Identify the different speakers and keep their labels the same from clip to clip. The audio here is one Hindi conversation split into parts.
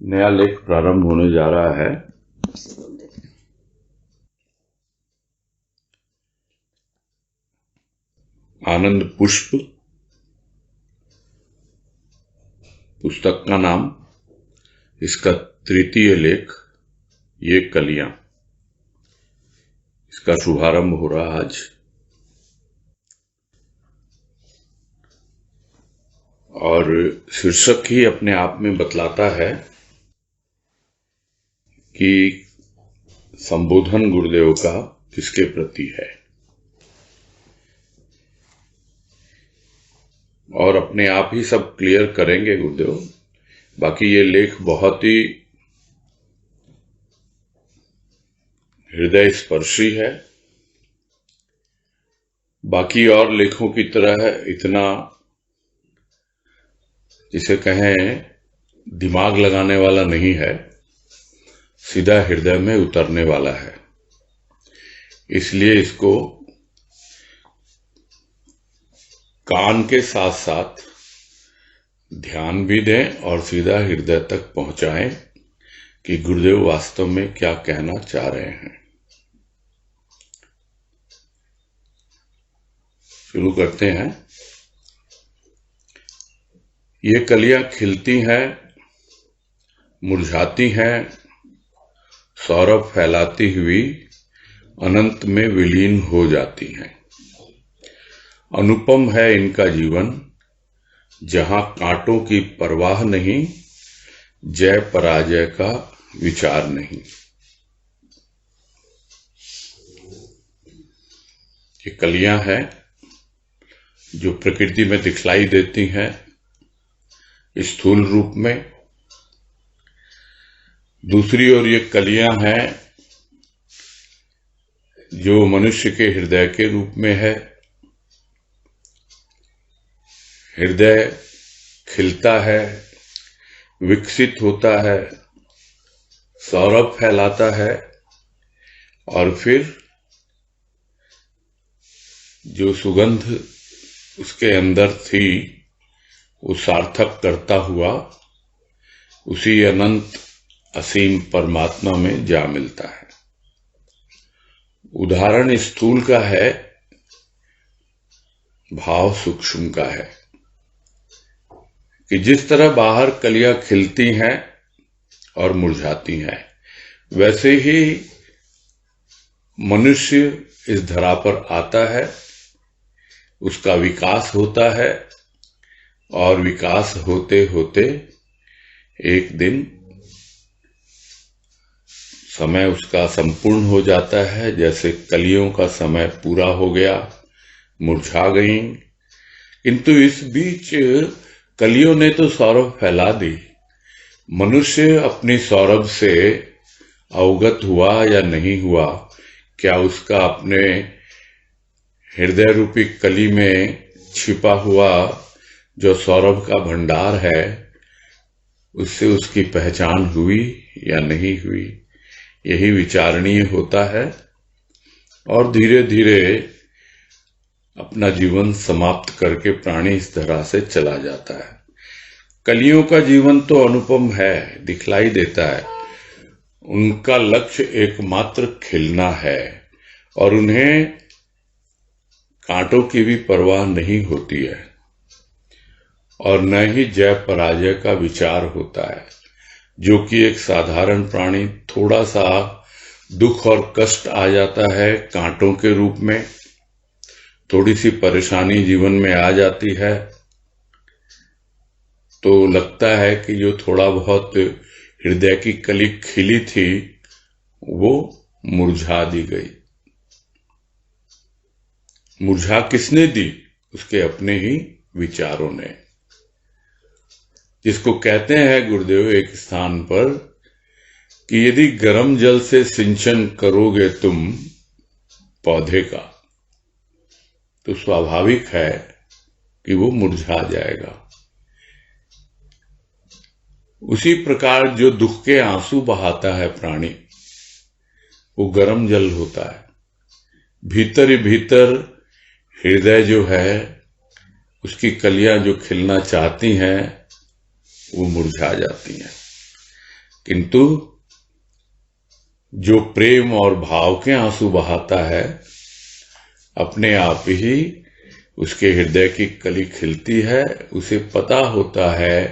Speaker 1: नया लेख प्रारंभ होने जा रहा है। आनंद पुष्प पुस्तक का नाम, इसका तृतीय लेख ये कलियां। इसका शुभारंभ हो रहा आज। और शीर्षक ही अपने आप में बतलाता है कि संबोधन गुरुदेव का किसके प्रति है, और अपने आप ही सब क्लियर करेंगे गुरुदेव। बाकी ये लेख बहुत ही हृदय स्पर्शी है। बाकी और लेखों की तरह इतना, जिसे कहें, दिमाग लगाने वाला नहीं है, सीधा हृदय में उतरने वाला है। इसलिए इसको कान के साथ साथ ध्यान भी दें और सीधा हृदय तक पहुंचाएं कि गुरुदेव वास्तव में क्या कहना चाह रहे हैं। शुरू करते हैं। ये कलियां खिलती हैं, मुरझाती हैं, सौरभ फैलाती हुई अनंत में विलीन हो जाती हैं। अनुपम है इनका जीवन, जहां कांटों की परवाह नहीं, जय पराजय का विचार नहीं। ये कलियां हैं जो प्रकृति में दिखलाई देती हैं स्थूल रूप में। दूसरी ओर ये कलियां हैं जो मनुष्य के हृदय के रूप में है। हृदय खिलता है, विकसित होता है, सौरभ फैलाता है, और फिर जो सुगंध उसके अंदर थी वो सार्थक करता हुआ उसी अनंत असीम परमात्मा में जा मिलता है। उदाहरण स्थूल का है, भाव सूक्ष्म का है कि जिस तरह बाहर कलियां खिलती हैं और मुरझाती हैं, वैसे ही मनुष्य इस धरा पर आता है, उसका विकास होता है, और विकास होते होते एक दिन समय उसका संपूर्ण हो जाता है। जैसे कलियों का समय पूरा हो गया, मुरझा गई, किंतु इस बीच कलियों ने तो सौरभ फैला दी। मनुष्य अपनी सौरभ से अवगत हुआ या नहीं हुआ, क्या उसका अपने हृदय रूपी कली में छिपा हुआ जो सौरभ का भंडार है, उससे उसकी पहचान हुई या नहीं हुई, यही विचारणीय होता है। और धीरे धीरे अपना जीवन समाप्त करके प्राणी इस तरह से चला जाता है। कलियों का जीवन तो अनुपम है, दिखलाई देता है। उनका लक्ष्य एकमात्र खिलना है, और उन्हें कांटों की भी परवाह नहीं होती है, और न ही जय पराजय का विचार होता है। जो कि एक साधारण प्राणी, थोड़ा सा दुख और कष्ट आ जाता है कांटों के रूप में, थोड़ी सी परेशानी जीवन में आ जाती है, तो लगता है कि जो थोड़ा बहुत हृदय की कली खिली थी वो मुरझा दी गई। मुरझा किसने दी? उसके अपने ही विचारों ने, जिसको कहते हैं गुरुदेव एक स्थान पर कि यदि गर्म जल से सिंचन करोगे तुम पौधे का, तो स्वाभाविक है कि वो मुरझा जाएगा। उसी प्रकार जो दुख के आंसू बहाता है प्राणी, वो गर्म जल होता है। भीतर ही भीतर हृदय जो है, उसकी कलियां जो खिलना चाहती हैं, वो मुरझा जाती हैं। किंतु जो प्रेम और भाव के आंसू बहाता है, अपने आप ही उसके हृदय की कली खिलती है। उसे पता होता है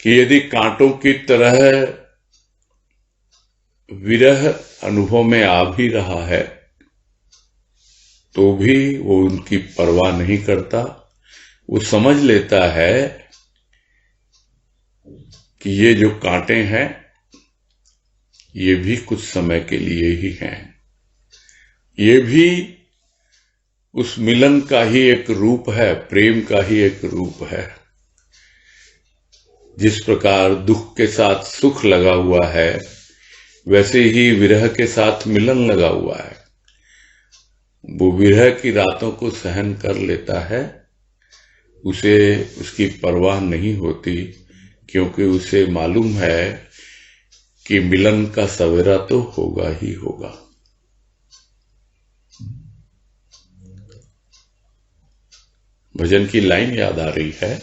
Speaker 1: कि यदि कांटों की तरह विरह अनुभव में आ भी रहा है तो भी वो उनकी परवाह नहीं करता। वो समझ लेता है कि ये जो कांटे हैं ये भी कुछ समय के लिए ही हैं। ये भी उस मिलन का ही एक रूप है, प्रेम का ही एक रूप है। जिस प्रकार दुख के साथ सुख लगा हुआ है, वैसे ही विरह के साथ मिलन लगा हुआ है। वो विरह की रातों को सहन कर लेता है, उसे उसकी परवाह नहीं होती, क्योंकि उसे मालूम है कि मिलन का सवेरा तो होगा ही होगा। भजन की लाइन याद आ रही है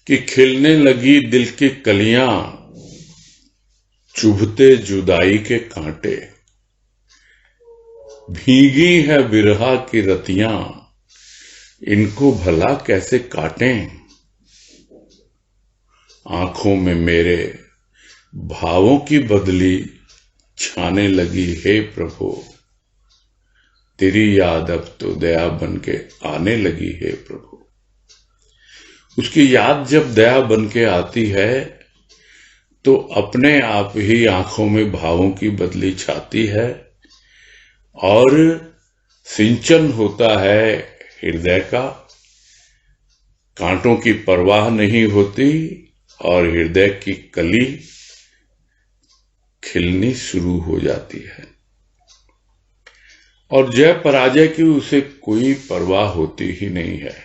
Speaker 1: कि खिलने लगी दिल की कलियां, चुभते जुदाई के कांटे, भीगी है बिरहा की रतियां, इनको भला कैसे काटें। आंखों में मेरे भावों की बदली छाने लगी, हे प्रभु तेरी याद अब तो दया बन के आने लगी, हे प्रभु। उसकी याद जब दया बन के आती है तो अपने आप ही आंखों में भावों की बदली छाती है और सिंचन होता है हृदय का। कांटों की परवाह नहीं होती और हृदय की कली खिलनी शुरू हो जाती है। और जय पराजय की उसे कोई परवाह होती ही नहीं है,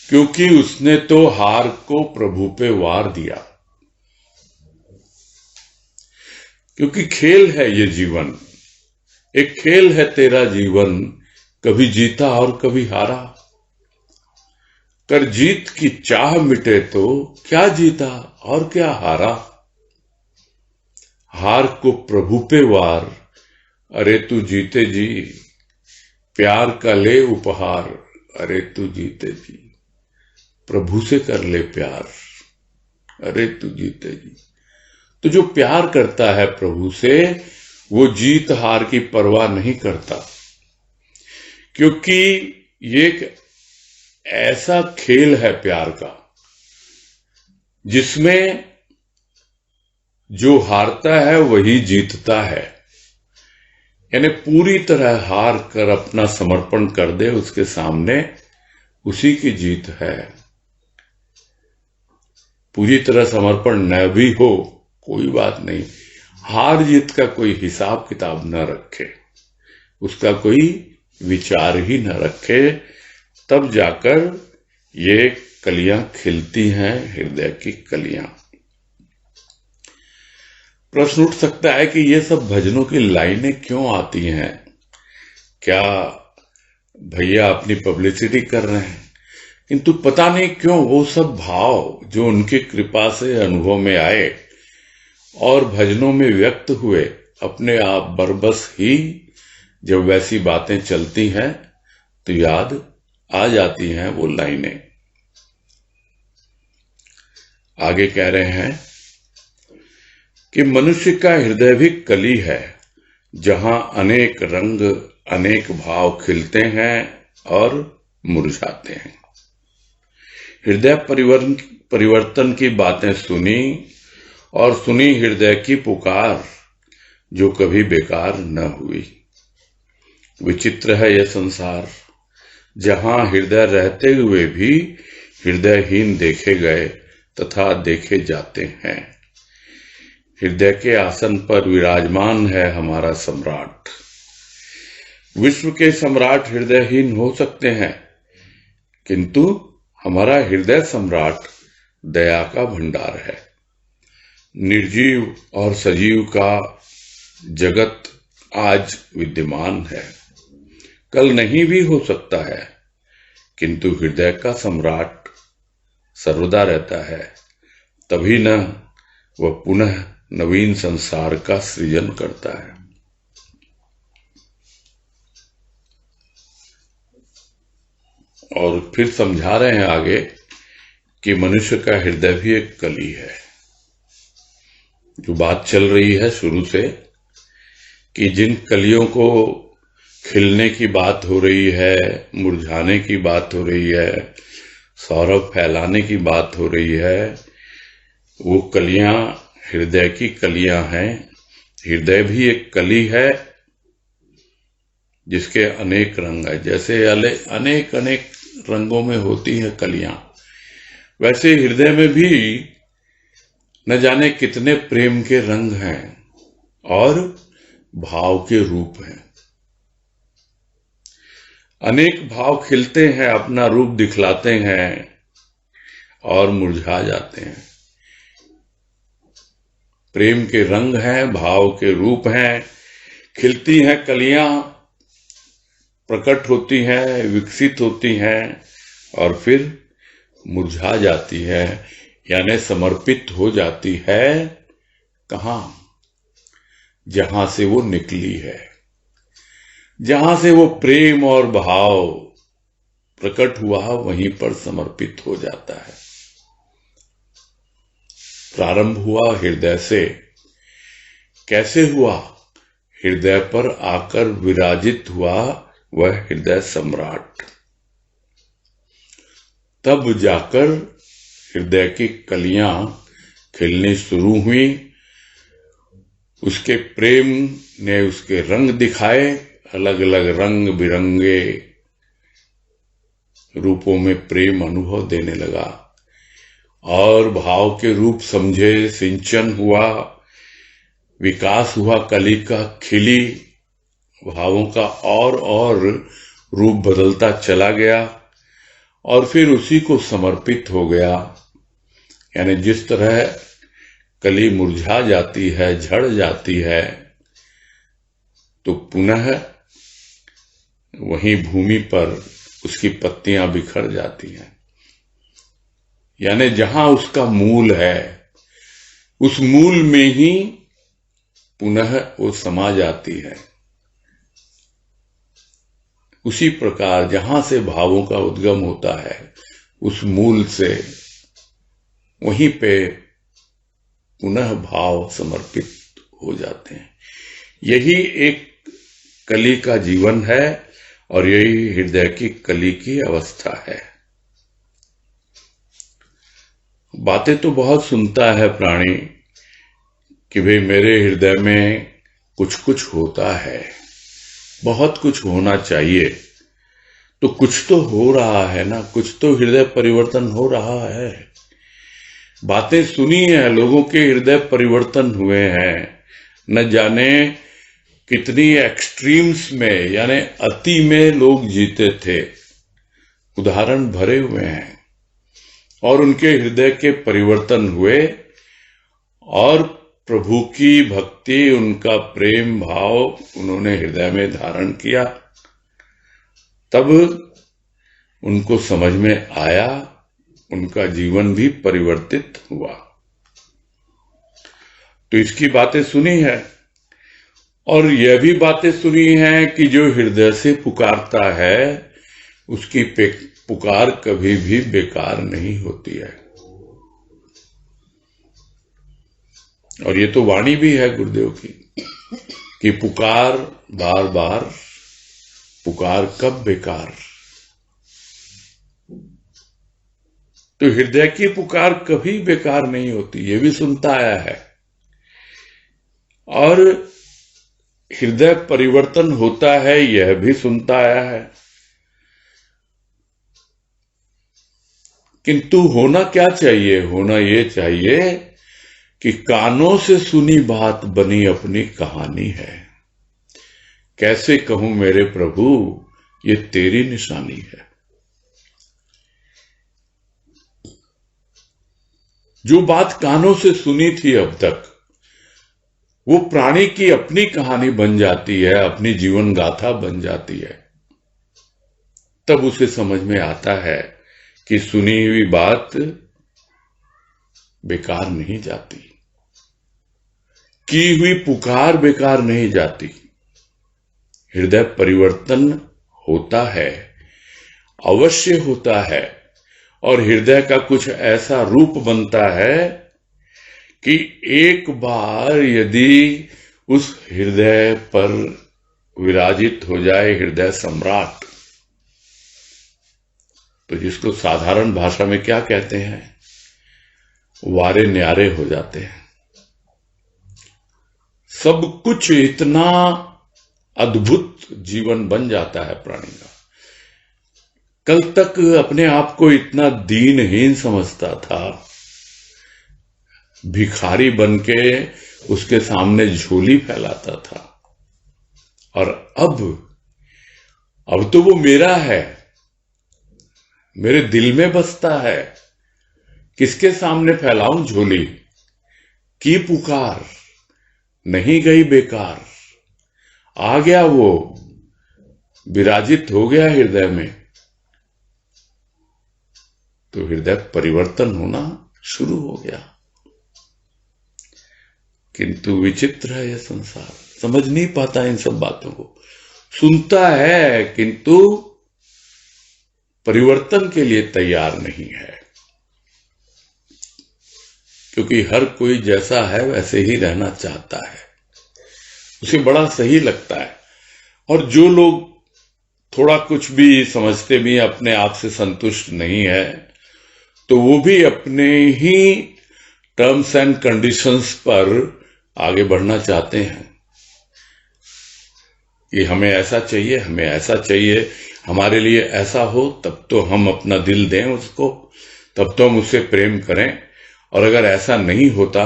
Speaker 1: क्योंकि उसने तो हार को प्रभु पे वार दिया। क्योंकि खेल है ये जीवन, एक खेल है तेरा जीवन, कभी जीता और कभी हारा। कर जीत की चाह मिटे तो क्या जीता और क्या हारा। हार को प्रभु पे वार, अरे तू जीते जी, प्यार का ले उपहार, अरे तू जीते जी। प्रभु से कर ले प्यार, अरे तू जीते जी। तो जो प्यार करता है प्रभु से, वो जीत हार की परवाह नहीं करता, क्योंकि ये एक ऐसा खेल है प्यार का जिसमें जो हारता है वही जीतता है। यानी पूरी तरह हार कर अपना समर्पण कर दे उसके सामने, उसी की जीत है। पूरी तरह समर्पण न भी हो कोई बात नहीं, हार जीत का कोई हिसाब किताब न रखे, उसका कोई विचार ही न रखे, तब जाकर ये कलियां खिलती हैं, हृदय की कलियां। प्रश्न उठ सकता है कि ये सब भजनों की लाइनें क्यों आती हैं? क्या भैया अपनी पब्लिसिटी कर रहे हैं? किंतु पता नहीं क्यों वो सब भाव जो उनकी कृपा से अनुभव में आए और भजनों में व्यक्त हुए, अपने आप बरबस ही जब वैसी बातें चलती हैं तो याद आ जाती हैं वो लाइनें। आगे कह रहे हैं कि मनुष्य का हृदय भी कली है, जहां अनेक रंग अनेक भाव खिलते हैं और मुरझाते हैं। हृदय परिवर्तन की बातें सुनी और सुनी हृदय की पुकार, जो कभी बेकार न हुई। विचित्र है यह संसार, जहां हृदय रहते हुए भी हृदयहीन देखे गए तथा देखे जाते हैं। हृदय के आसन पर विराजमान है हमारा सम्राट। विश्व के सम्राट हृदयहीन हो सकते हैं, किंतु हमारा हृदय सम्राट दया का भंडार है। निर्जीव और सजीव का जगत आज विद्यमान है, कल नहीं भी हो सकता है, किंतु हृदय का सम्राट सर्वदा रहता है। तभी न वह पुनः नवीन संसार का सृजन करता है। और फिर समझा रहे हैं आगे कि मनुष्य का हृदय भी एक कली है। जो बात चल रही है शुरू से कि जिन कलियों को खिलने की बात हो रही है, मुरझाने की बात हो रही है, सौरभ फैलाने की बात हो रही है, वो कलियां हृदय की कलियां हैं। हृदय भी एक कली है जिसके अनेक रंग है। जैसे अनेक अनेक रंगों में होती है कलियां, वैसे हृदय में भी न जाने कितने प्रेम के रंग हैं और भाव के रूप हैं। अनेक भाव खिलते हैं, अपना रूप दिखलाते हैं और मुरझा जाते हैं। प्रेम के रंग हैं, भाव के रूप हैं, खिलती हैं कलियां, प्रकट होती हैं, विकसित होती हैं और फिर मुरझा जाती है, यानी समर्पित हो जाती है। कहां? जहां से वो निकली है, जहां से वो प्रेम और भाव प्रकट हुआ, वहीं पर समर्पित हो जाता है। प्रारंभ हुआ हृदय से। कैसे हुआ? हृदय पर आकर विराजित हुआ वह हृदय सम्राट। तब जाकर हृदय की कलियां खिलनी शुरू हुई। उसके प्रेम ने उसके रंग दिखाए, अलग अलग रंग बिरंगे रूपों में प्रेम अनुभव देने लगा और भाव के रूप समझे, सिंचन हुआ, विकास हुआ, कली का खिली, भावों का और रूप बदलता चला गया और फिर उसी को समर्पित हो गया। यानी जिस तरह कली मुरझा जाती है, झड़ जाती है, तो पुनः वहीं भूमि पर उसकी पत्तियां बिखर जाती हैं। यानी जहां उसका मूल है, उस मूल में ही पुनः वो समा जाती है। उसी प्रकार जहां से भावों का उद्गम होता है, उस मूल से वहीं पे पुनः भाव समर्पित हो जाते हैं। यही एक कली का जीवन है और यही हृदय की कली की अवस्था है। बातें तो बहुत सुनता है प्राणी कि भाई मेरे हृदय में कुछ कुछ होता है, बहुत कुछ होना चाहिए। तो कुछ तो हो रहा है ना, कुछ तो हृदय परिवर्तन हो रहा है। बातें सुनी है, लोगों के हृदय परिवर्तन हुए हैं, न जाने कितनी एक्सट्रीम्स में, यानी अति में लोग जीते थे, उदाहरण भरे हुए हैं और उनके हृदय के परिवर्तन हुए और प्रभु की भक्ति, उनका प्रेम भाव उन्होंने हृदय में धारण किया। तब उनको समझ में आया, उनका जीवन भी परिवर्तित हुआ। तो इसकी बातें सुनी है और यह भी बातें सुनी है कि जो हृदय से पुकारता है उसकी पुकार कभी भी बेकार नहीं होती है। और ये तो वाणी भी है गुरुदेव की कि पुकार बार बार, पुकार कब बेकार। तो हृदय की पुकार कभी बेकार नहीं होती, ये भी सुनता आया है। और हृदय परिवर्तन होता है, यह भी सुनता आया है। किंतु होना क्या चाहिए? होना ये चाहिए कि कानों से सुनी बात बनी अपनी कहानी है। कैसे कहूं मेरे प्रभु, ये तेरी निशानी है। जो बात कानों से सुनी थी अब तक, वो प्राणी की अपनी कहानी बन जाती है, अपनी जीवन गाथा बन जाती है। तब उसे समझ में आता है कि सुनी हुई बात बेकार नहीं जाती, की हुई पुकार बेकार नहीं जाती। हृदय परिवर्तन होता है, अवश्य होता है, और हृदय का कुछ ऐसा रूप बनता है कि एक बार यदि उस हृदय पर विराजित हो जाए हृदय सम्राट, तो जिसको साधारण भाषा में क्या कहते हैं, वारे न्यारे हो जाते हैं। सब कुछ इतना अद्भुत जीवन बन जाता है प्राणी का। कल तक अपने आप को इतना दीनहीन समझता था, भिखारी बनके उसके सामने झोली फैलाता था, और अब तो वो मेरा है, मेरे दिल में बसता है। किसके सामने फैलाऊं झोली? की पुकार नहीं गई बेकार, आ गया वो, विराजित हो गया हृदय में, तो हृदय परिवर्तन होना शुरू हो गया। किंतु विचित्र है यह संसार, समझ नहीं पाता इन सब बातों को, सुनता है किंतु परिवर्तन के लिए तैयार नहीं है, क्योंकि हर कोई जैसा है वैसे ही रहना चाहता है, उसे बड़ा सही लगता है। और जो लोग थोड़ा कुछ भी समझते भी अपने आप से संतुष्ट नहीं है, तो वो भी अपने ही टर्म्स एंड कंडीशंस पर आगे बढ़ना चाहते हैं कि हमें ऐसा चाहिए, हमें ऐसा चाहिए, हमारे लिए ऐसा हो, तब तो हम अपना दिल दें उसको, तब तो हम उससे प्रेम करें, और अगर ऐसा नहीं होता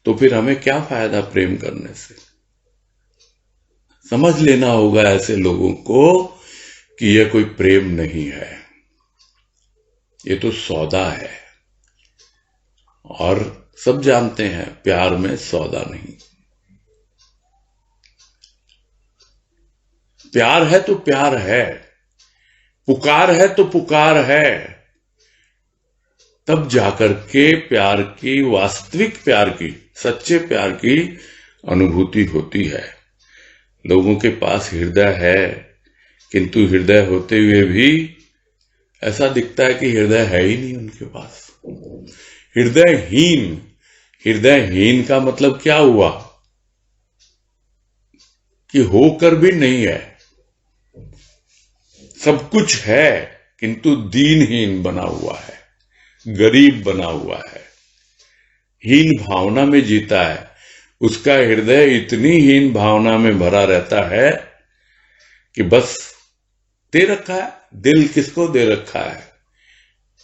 Speaker 1: तो फिर हमें क्या फायदा प्रेम करने से। समझ लेना होगा ऐसे लोगों को कि यह कोई प्रेम नहीं है, ये तो सौदा है, और सब जानते हैं प्यार में सौदा नहीं। प्यार है तो प्यार है, पुकार है तो पुकार है, तब जाकर के प्यार की, वास्तविक प्यार की, सच्चे प्यार की अनुभूति होती है। लोगों के पास हृदय है, किंतु हृदय होते हुए भी ऐसा दिखता है कि हृदय है ही नहीं उनके पास। हृदयहीन, हृदयहीन का मतलब क्या हुआ कि होकर भी नहीं है, सब कुछ है किंतु दीनहीन बना हुआ है, गरीब बना हुआ है, हीन भावना में जीता है। उसका हृदय इतनी हीन भावना में भरा रहता है कि बस दे रखा है, दिल किसको दे रखा है?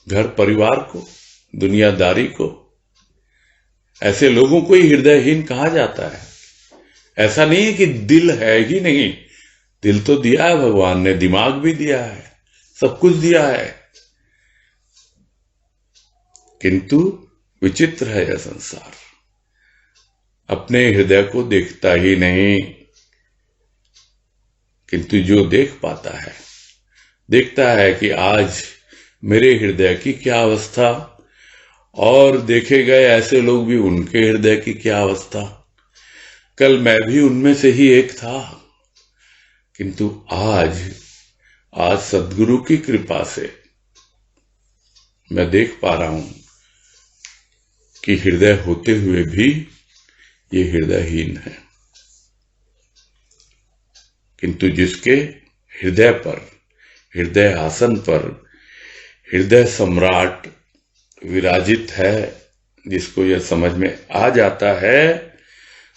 Speaker 1: घर परिवार को, दुनियादारी को। ऐसे लोगों को ही हृदयहीन कहा जाता है। ऐसा नहीं है कि दिल है ही नहीं, दिल तो दिया है भगवान ने, दिमाग भी दिया है, सब कुछ दिया है, किंतु विचित्र है यह संसार, अपने हृदय को देखता ही नहीं। किंतु जो देख पाता है, देखता है कि आज मेरे हृदय की क्या अवस्था, और देखे गए ऐसे लोग भी, उनके हृदय की क्या अवस्था। कल मैं भी उनमें से ही एक था, किंतु आज सद्गुरु की कृपा से मैं देख पा रहा हूं कि हृदय होते हुए भी ये हृदयहीन है। किंतु जिसके हृदय पर, हृदय आसन पर हृदय सम्राट विराजित है, जिसको यह समझ में आ जाता है,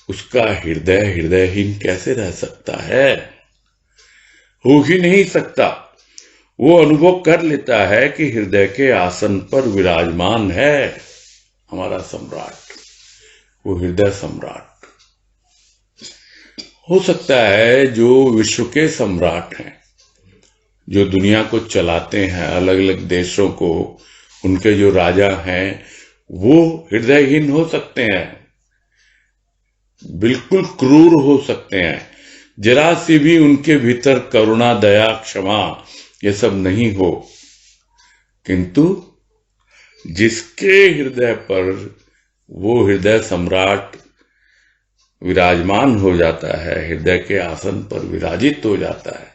Speaker 1: उसका हृदय हृदयहीन कैसे रह सकता है? हो ही नहीं सकता। वो अनुभव कर लेता है कि हृदय के आसन पर विराजमान है हमारा सम्राट, वो हृदय सम्राट। हो सकता है जो विश्व के सम्राट हैं, जो दुनिया को चलाते हैं, अलग अलग देशों को, उनके जो राजा हैं, वो हृदयहीन हो सकते हैं, बिल्कुल क्रूर हो सकते हैं, जरा सी भी उनके भीतर करुणा, दया, क्षमा ये सब नहीं हो। किंतु जिसके हृदय पर वो हृदय सम्राट विराजमान हो जाता है, हृदय के आसन पर विराजित हो जाता है,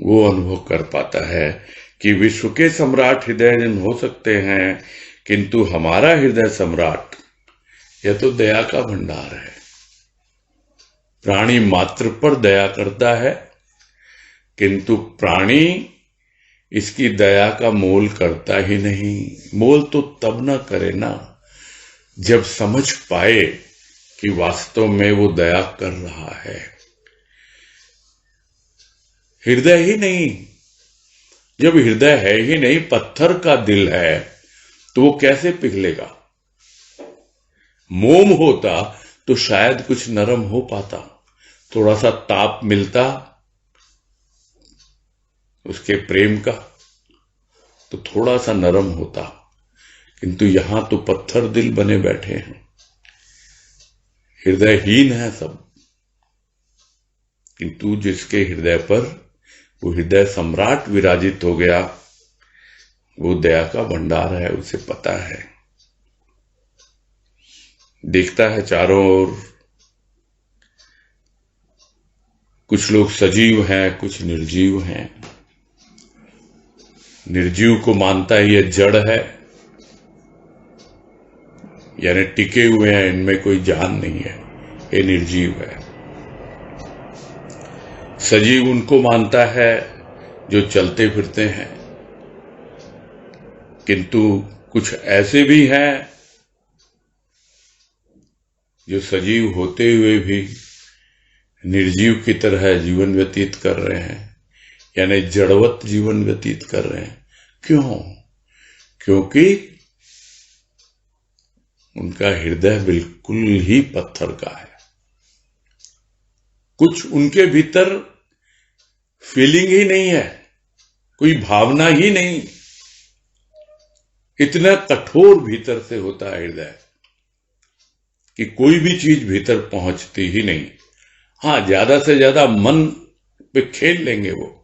Speaker 1: वो अनुभव कर पाता है कि विश्व के सम्राट हृदय हो सकते हैं, किंतु हमारा हृदय सम्राट यह तो दया का भंडार है। प्राणी मात्र पर दया करता है, किंतु प्राणी इसकी दया का मोल करता ही नहीं। मोल तो तब ना करे ना जब समझ पाए कि वास्तव में वो दया कर रहा है। हृदय ही नहीं, जब हृदय है ही नहीं, पत्थर का दिल है, तो वो कैसे पिघलेगा? मोम होता तो शायद कुछ नरम हो पाता, थोड़ा सा ताप मिलता उसके प्रेम का, तो थोड़ा सा नरम होता, किंतु यहां तो पत्थर दिल बने बैठे हैं, हृदयहीन है सब। किंतु जिसके हृदय पर वो हृदय सम्राट विराजित हो गया, वो दया का भंडार है, उसे पता है, देखता है चारों ओर। कुछ लोग सजीव हैं, कुछ निर्जीव हैं। निर्जीव को मानता है ये जड़ है, यानी टिके हुए हैं, इनमें कोई जान नहीं है, ये निर्जीव है। सजीव उनको मानता है जो चलते फिरते हैं, किंतु कुछ ऐसे भी हैं जो सजीव होते हुए भी निर्जीव की तरह जीवन व्यतीत कर रहे हैं, यानी जड़वत जीवन व्यतीत कर रहे हैं। क्यों? क्योंकि उनका हृदय बिल्कुल ही पत्थर का है। कुछ उनके भीतर फीलिंग ही नहीं है, कोई भावना ही नहीं, इतना कठोर भीतर से होता है हृदय कि कोई भी चीज भीतर पहुंचती ही नहीं। हाँ, ज्यादा से ज्यादा मन पे खेल लेंगे, वो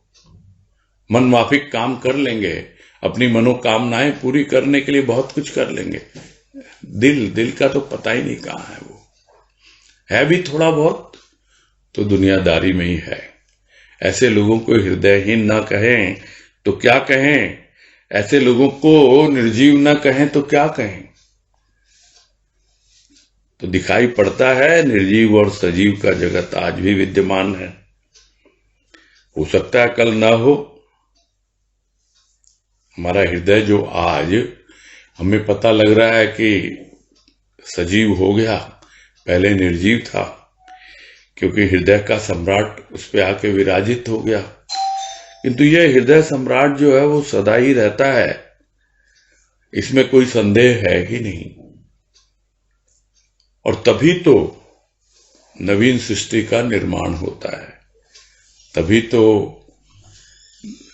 Speaker 1: मन माफिक काम कर लेंगे, अपनी मनोकामनाएं पूरी करने के लिए बहुत कुछ कर लेंगे। दिल का तो पता ही नहीं कहां है, वो है भी थोड़ा बहुत तो दुनियादारी में ही है। ऐसे लोगों को हृदयहीन ना कहें तो क्या कहें, ऐसे लोगों को निर्जीव ना कहें तो क्या कहें। तो दिखाई पड़ता है निर्जीव और सजीव का जगत आज भी विद्यमान है। हो सकता है कल ना हो। हमारा हृदय जो आज हमें पता लग रहा है कि सजीव हो गया, पहले निर्जीव था, क्योंकि हृदय का सम्राट उस पे आके विराजित हो गया। किंतु यह हृदय सम्राट जो है वो सदा ही रहता है, इसमें कोई संदेह है ही नहीं। और तभी तो नवीन सृष्टि का निर्माण होता है, तभी तो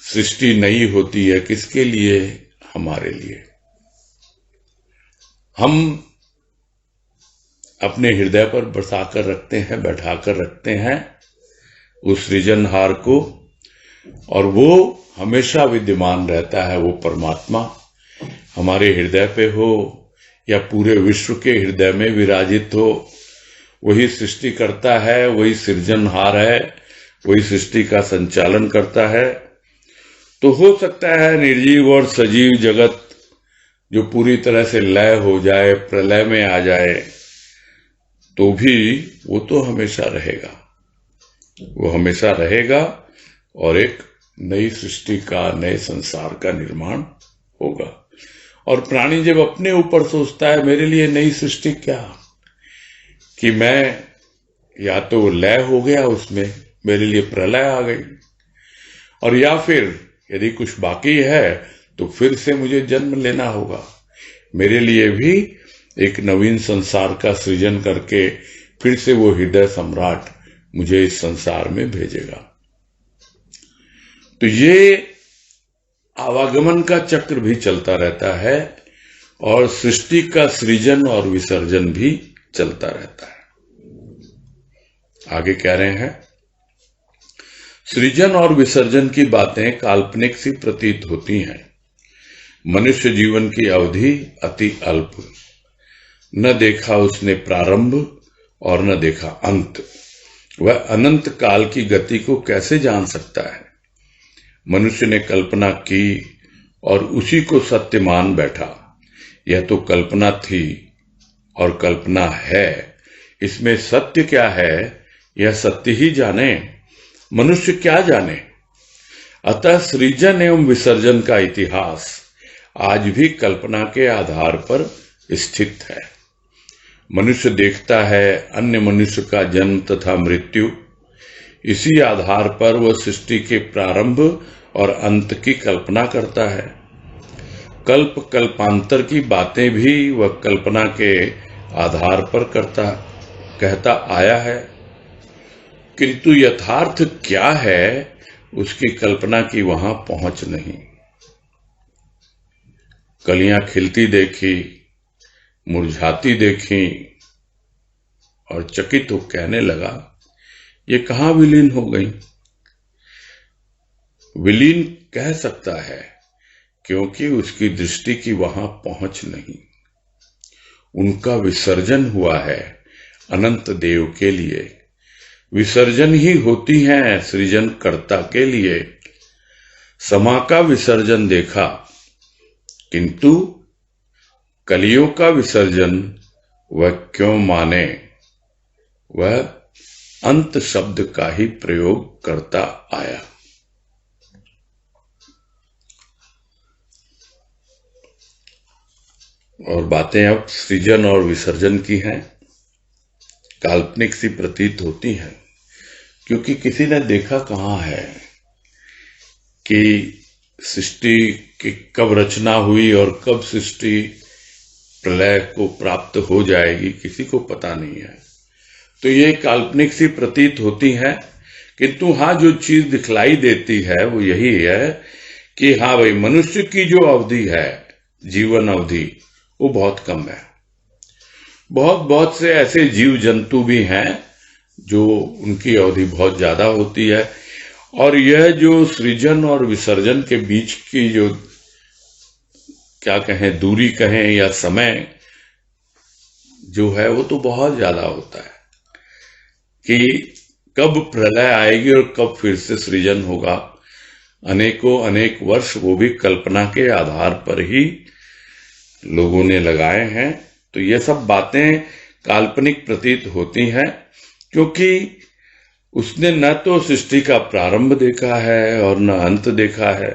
Speaker 1: सृष्टि नई होती है। किसके लिए? हमारे लिए। हम अपने हृदय पर बसाकर रखते हैं, बैठाकर रखते हैं उस सृजनहार को, और वो हमेशा विद्यमान रहता है। वो परमात्मा हमारे हृदय पे हो या पूरे विश्व के हृदय में विराजित हो, वही सृष्टि करता है, वही सृजनहार है, वही सृष्टि का संचालन करता है। तो हो सकता है निर्जीव और सजीव जगत जो पूरी तरह से लय हो जाए, प्रलय में आ जाए, तो भी वो तो हमेशा रहेगा, वो हमेशा रहेगा और एक नई सृष्टि का, नए संसार का निर्माण होगा। और प्राणी जब अपने ऊपर सोचता है मेरे लिए नई सृष्टि क्या, कि मैं या तो लय हो गया उसमें, मेरे लिए प्रलय आ गई, और या फिर यदि कुछ बाकी है तो फिर से मुझे जन्म लेना होगा, मेरे लिए भी एक नवीन संसार का सृजन करके फिर से वो हृदय सम्राट मुझे इस संसार में भेजेगा। तो ये आवागमन का चक्र भी चलता रहता है और सृष्टि का सृजन और विसर्जन भी चलता रहता है। आगे कह रहे हैं, सृजन और विसर्जन की बातें काल्पनिक सी प्रतीत होती हैं। मनुष्य जीवन की अवधि अति अल्प न देखा उसने प्रारंभ और न देखा अंत। वह अनंत काल की गति को कैसे जान सकता है? मनुष्य ने कल्पना की और उसी को सत्य मान बैठा। यह तो कल्पना थी और कल्पना है, इसमें सत्य क्या है यह सत्य ही जाने, मनुष्य क्या जाने। अतः सृजन एवं विसर्जन का इतिहास आज भी कल्पना के आधार पर स्थित है। मनुष्य देखता है अन्य मनुष्य का जन्म तथा मृत्यु, इसी आधार पर वह सृष्टि के प्रारंभ और अंत की कल्पना करता है। कल्प कल्पांतर की बातें भी वह कल्पना के आधार पर कहता आया है, किंतु यथार्थ क्या है उसकी कल्पना की वहां पहुंच नहीं। कलियां खिलती देखी, मुरझाती देखी और चकित हो कहने लगा, ये कहां विलीन हो गई। विलीन कह सकता है क्योंकि उसकी दृष्टि की वहां पहुंच नहीं। उनका विसर्जन हुआ है अनंत देव के लिए। विसर्जन ही होती हैं सृजन कर्ता के लिए। समा का विसर्जन देखा, किंतु कलियों का विसर्जन वह क्यों माने। वह अंत शब्द का ही प्रयोग करता आया। और बातें अब सृजन और विसर्जन की हैं, काल्पनिक सी प्रतीत होती हैं, क्योंकि किसी ने देखा कहाँ है कि सृष्टि की कब रचना हुई और कब सृष्टि प्रलय को प्राप्त हो जाएगी, किसी को पता नहीं है। तो ये काल्पनिक सी प्रतीत होती है, किंतु हाँ जो चीज दिखलाई देती है वो यही है कि हाँ भाई, मनुष्य की जो अवधि है, जीवन अवधि, वो बहुत कम है। बहुत से ऐसे जीव जंतु भी हैं जो उनकी अवधि बहुत ज्यादा होती है। और यह जो सृजन और विसर्जन के बीच की जो क्या कहें, दूरी कहें या समय जो है, वो तो बहुत ज्यादा होता है कि कब प्रलय आएगी और कब फिर से सृजन होगा। अनेक वर्ष वो भी कल्पना के आधार पर ही लोगों ने लगाए हैं। तो ये सब बातें काल्पनिक प्रतीत होती हैं, क्योंकि उसने न तो सृष्टि का प्रारंभ देखा है और न अंत देखा है।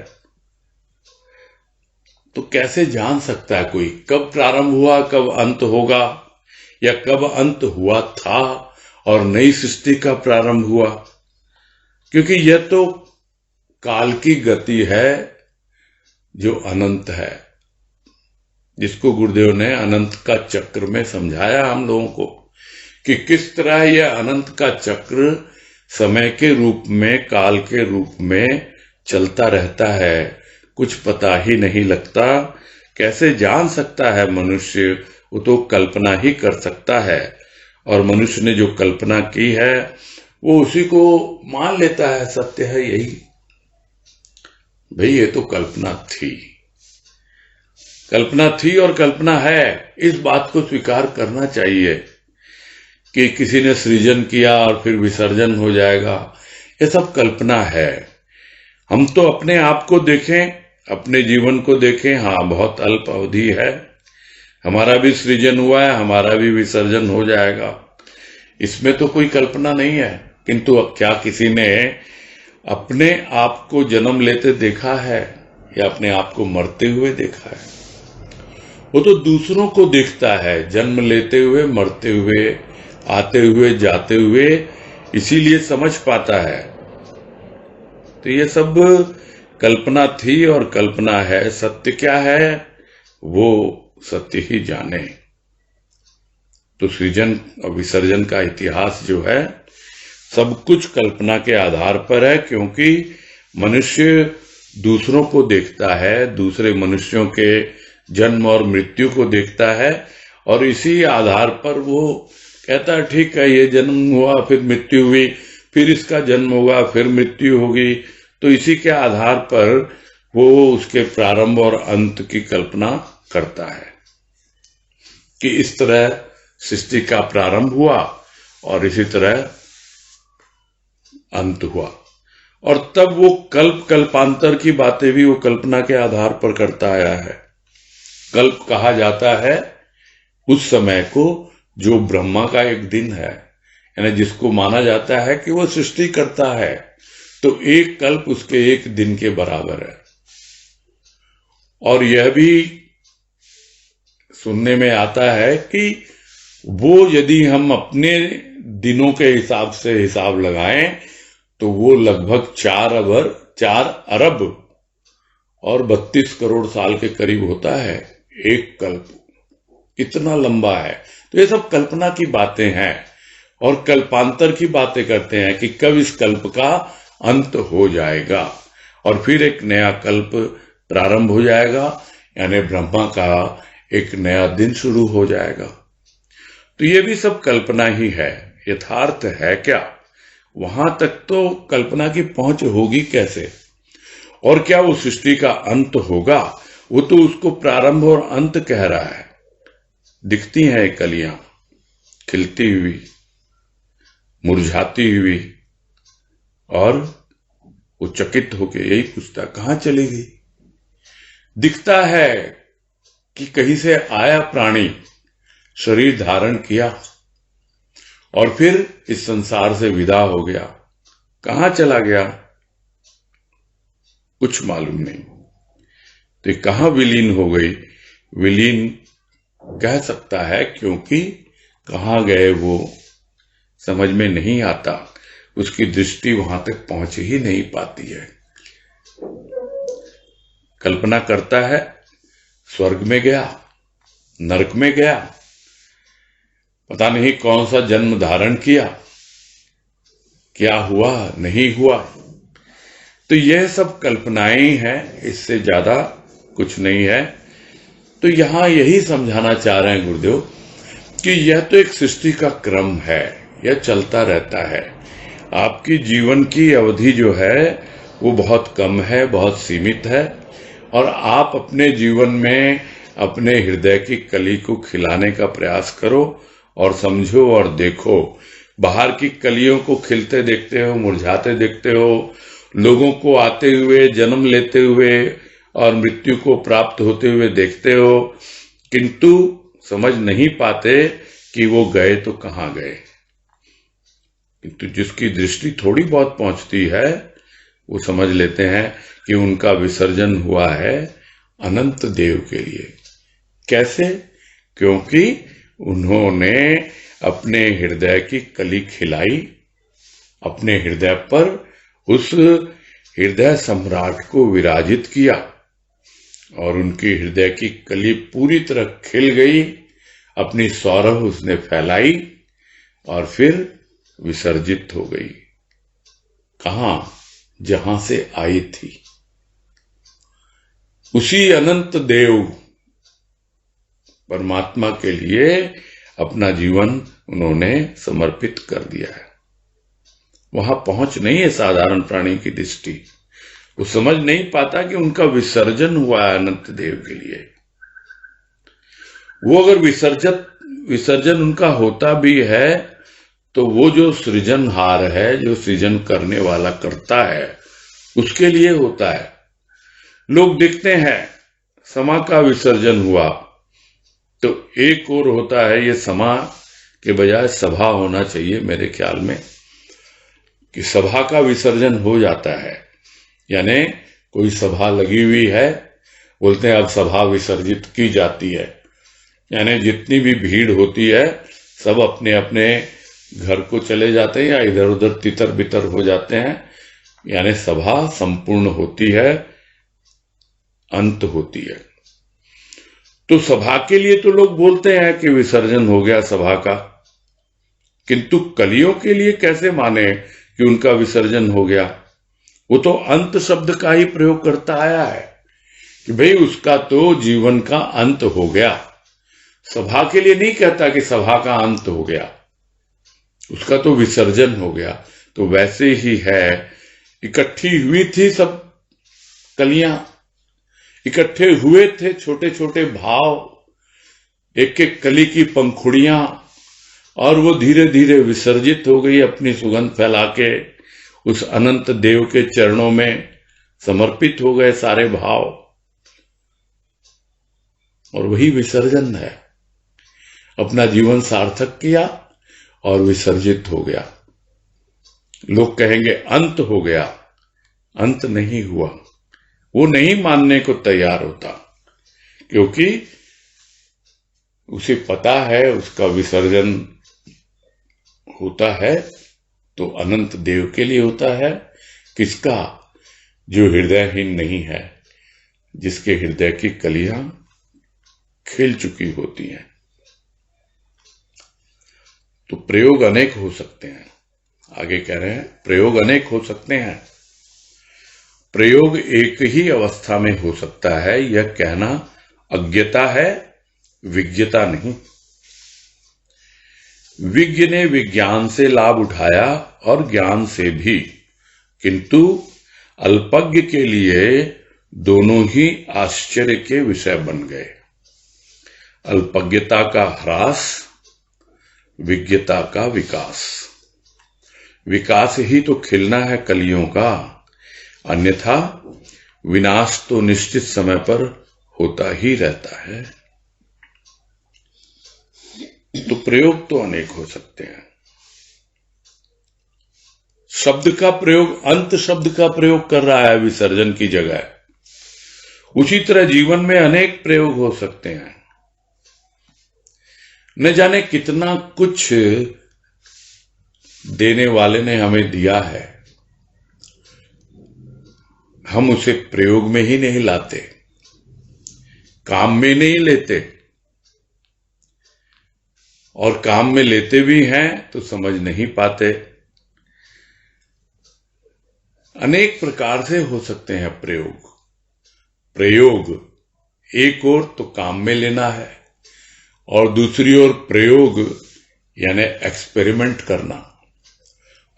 Speaker 1: तो कैसे जान सकता है कोई कब प्रारंभ हुआ, कब अंत होगा, या कब अंत हुआ था और नई सृष्टि का प्रारंभ हुआ। क्योंकि यह तो काल की गति है जो अनंत है, जिसको गुरुदेव ने अनंत का चक्र में समझाया हम लोगों को कि किस तरह यह अनंत का चक्र समय के रूप में, काल के रूप में चलता रहता है। कुछ पता ही नहीं लगता। कैसे जान सकता है मनुष्य? वो तो कल्पना ही कर सकता है, और मनुष्य ने जो कल्पना की है वो उसी को मान लेता है सत्य है यही। भाई ये तो कल्पना थी और कल्पना है, इस बात को स्वीकार करना चाहिए कि किसी ने सृजन किया और फिर विसर्जन हो जाएगा, ये सब कल्पना है। हम तो अपने आप को देखें, अपने जीवन को देखें, हाँ बहुत अल्प अवधि है, हमारा भी सृजन हुआ है, हमारा भी विसर्जन हो जाएगा, इसमें तो कोई कल्पना नहीं है। किंतु अब क्या किसी ने अपने आप को जन्म लेते देखा है या अपने आप को मरते हुए देखा है? वो तो दूसरों को देखता है, जन्म लेते हुए, मरते हुए, आते हुए, जाते हुए, इसीलिए समझ पाता है। तो ये सब कल्पना थी और कल्पना है। सत्य क्या है वो सत्य ही जाने। तो सृजन और विसर्जन का इतिहास जो है सब कुछ कल्पना के आधार पर है, क्योंकि मनुष्य दूसरों को देखता है, दूसरे मनुष्यों के जन्म और मृत्यु को देखता है, और इसी आधार पर वो कहता है ठीक है, ये जन्म हुआ, फिर मृत्यु हुई, फिर इसका जन्म होगा, फिर मृत्यु होगी। तो इसी के आधार पर वो उसके प्रारंभ और अंत की कल्पना करता है कि इस तरह सृष्टि का प्रारंभ हुआ और इसी तरह अंत हुआ। और तब वो कल्पांतर की बातें भी वो कल्पना के आधार पर करता आया है। कल्प कहा जाता है उस समय को जो ब्रह्मा का एक दिन है, यानी जिसको माना जाता है कि वो सृष्टि करता है, तो एक कल्प उसके एक दिन के बराबर है। और यह भी सुनने में आता है कि वो यदि हम अपने दिनों के हिसाब से हिसाब लगाएं तो वो लगभग 4 अरब और 32 करोड़ साल के करीब होता है एक कल्प। इतना लंबा है। तो ये सब कल्पना की बातें हैं और कल्पांतर की बातें करते हैं कि कब इस कल्प का अंत हो जाएगा और फिर एक नया कल्प प्रारंभ हो जाएगा, यानी ब्रह्मा का एक नया दिन शुरू हो जाएगा। तो ये भी सब कल्पना ही है, यथार्थ है क्या? वहां तक तो कल्पना की पहुंच होगी कैसे? और क्या वो सृष्टि का अंत होगा? वो तो उसको प्रारंभ और अंत कह रहा है। दिखती हैं कलियां खिलती हुई, मुरझाती हुई, और वो चकित होके यही पूछता कहां चली गई। दिखता है कि कहीं से आया प्राणी, शरीर धारण किया और फिर इस संसार से विदा हो गया। कहां चला गया कुछ मालूम नहीं। तो कहां विलीन हो गई? विलीन कह सकता है क्योंकि कहां गए वो समझ में नहीं आता, उसकी दृष्टि वहां तक पहुंच ही नहीं पाती है। कल्पना करता है स्वर्ग में गया, नरक में गया, पता नहीं कौन सा जन्म धारण किया, क्या हुआ नहीं हुआ। तो यह सब कल्पनाएं हैं, इससे ज्यादा कुछ नहीं है। तो यहां यही समझाना चाह रहे हैं गुरुदेव कि यह तो एक सृष्टि का क्रम है, यह चलता रहता है। आपकी जीवन की अवधि जो है वो बहुत कम है, बहुत सीमित है, और आप अपने जीवन में अपने हृदय की कली को खिलाने का प्रयास करो और समझो और देखो। बाहर की कलियों को खिलते देखते हो, मुरझाते देखते हो, लोगों को आते हुए, जन्म लेते हुए और मृत्यु को प्राप्त होते हुए देखते हो, किंतु समझ नहीं पाते कि वो गए तो कहां गए। किंतु जिसकी दृष्टि थोड़ी बहुत पहुंचती है वो समझ लेते हैं कि उनका विसर्जन हुआ है अनंत देव के लिए। कैसे? क्योंकि उन्होंने अपने हृदय की कली खिलाई, अपने हृदय पर उस हृदय सम्राट को विराजित किया और उनकी हृदय की कली पूरी तरह खिल गई, अपनी सौरभ उसने फैलाई और फिर विसर्जित हो गई। कहां? जहां से आई थी। उसी अनंत देव परमात्मा के लिए अपना जीवन उन्होंने समर्पित कर दिया है। वहां पहुंच नहीं है साधारण प्राणी की दृष्टि, वो समझ नहीं पाता कि उनका विसर्जन हुआ है अनंत देव के लिए। वो अगर विसर्जन उनका होता भी है तो वो जो सृजनहार है, जो सृजन करने वाला करता है, उसके लिए होता है। लोग देखते हैं समा का विसर्जन हुआ तो एक और होता है, ये समा के बजाय सभा होना चाहिए मेरे ख्याल में, कि सभा का विसर्जन हो जाता है। यानी कोई सभा लगी हुई है, बोलते हैं अब सभा विसर्जित की जाती है। यानी जितनी भी भीड़ होती है सब अपने अपने घर को चले जाते हैं या इधर उधर तितर बितर हो जाते हैं, यानी सभा संपूर्ण होती है, अंत होती है। तो सभा के लिए तो लोग बोलते हैं कि विसर्जन हो गया सभा का, किंतु कलियों के लिए कैसे माने कि उनका विसर्जन हो गया? वो तो अंत शब्द का ही प्रयोग करता आया है कि भाई उसका तो जीवन का अंत हो गया। सभा के लिए नहीं कहता कि सभा का अंत हो गया, उसका तो विसर्जन हो गया। तो वैसे ही है, इकट्ठी हुई थी सब कलियां, इकट्ठे हुए थे छोटे छोटे भाव, एक एक कली की पंखुड़ियां, और वो धीरे धीरे विसर्जित हो गई, अपनी सुगंध फैला के उस अनंत देव के चरणों में समर्पित हो गए सारे भाव, और वही विसर्जन है। अपना जीवन सार्थक किया और विसर्जित हो गया। लोग कहेंगे अंत हो गया, अंत नहीं हुआ। वो नहीं मानने को तैयार होता, क्योंकि उसे पता है उसका विसर्जन होता है तो अनंत देव के लिए होता है। किसका? जो हृदयहीन नहीं है, जिसके हृदय की कलियां खिल चुकी होती हैं। तो प्रयोग अनेक हो सकते हैं। आगे कह रहे हैं प्रयोग अनेक हो सकते हैं। प्रयोग एक ही अवस्था में हो सकता है, यह कहना अज्ञता है, विज्ञता नहीं। विज्ञ ने विज्ञान से लाभ उठाया और ज्ञान से भी, किंतु अल्पज्ञ के लिए दोनों ही आश्चर्य के विषय बन गए। अल्पज्ञता का ह्रास, विज्ञता का विकास। विकास ही तो खिलना है कलियों का, अन्यथा विनाश तो निश्चित समय पर होता ही रहता है। तो प्रयोग तो अनेक हो सकते हैं। शब्द का प्रयोग, अंत शब्द का प्रयोग कर रहा है विसर्जन की जगह। उसी तरह जीवन में अनेक प्रयोग हो सकते हैं। न जाने कितना कुछ देने वाले ने हमें दिया है, हम उसे प्रयोग में ही नहीं लाते, काम में नहीं लेते, और काम में लेते भी हैं तो समझ नहीं पाते। अनेक प्रकार से हो सकते हैं प्रयोग। प्रयोग एक ओर तो काम में लेना है, और दूसरी ओर प्रयोग यानी एक्सपेरिमेंट करना।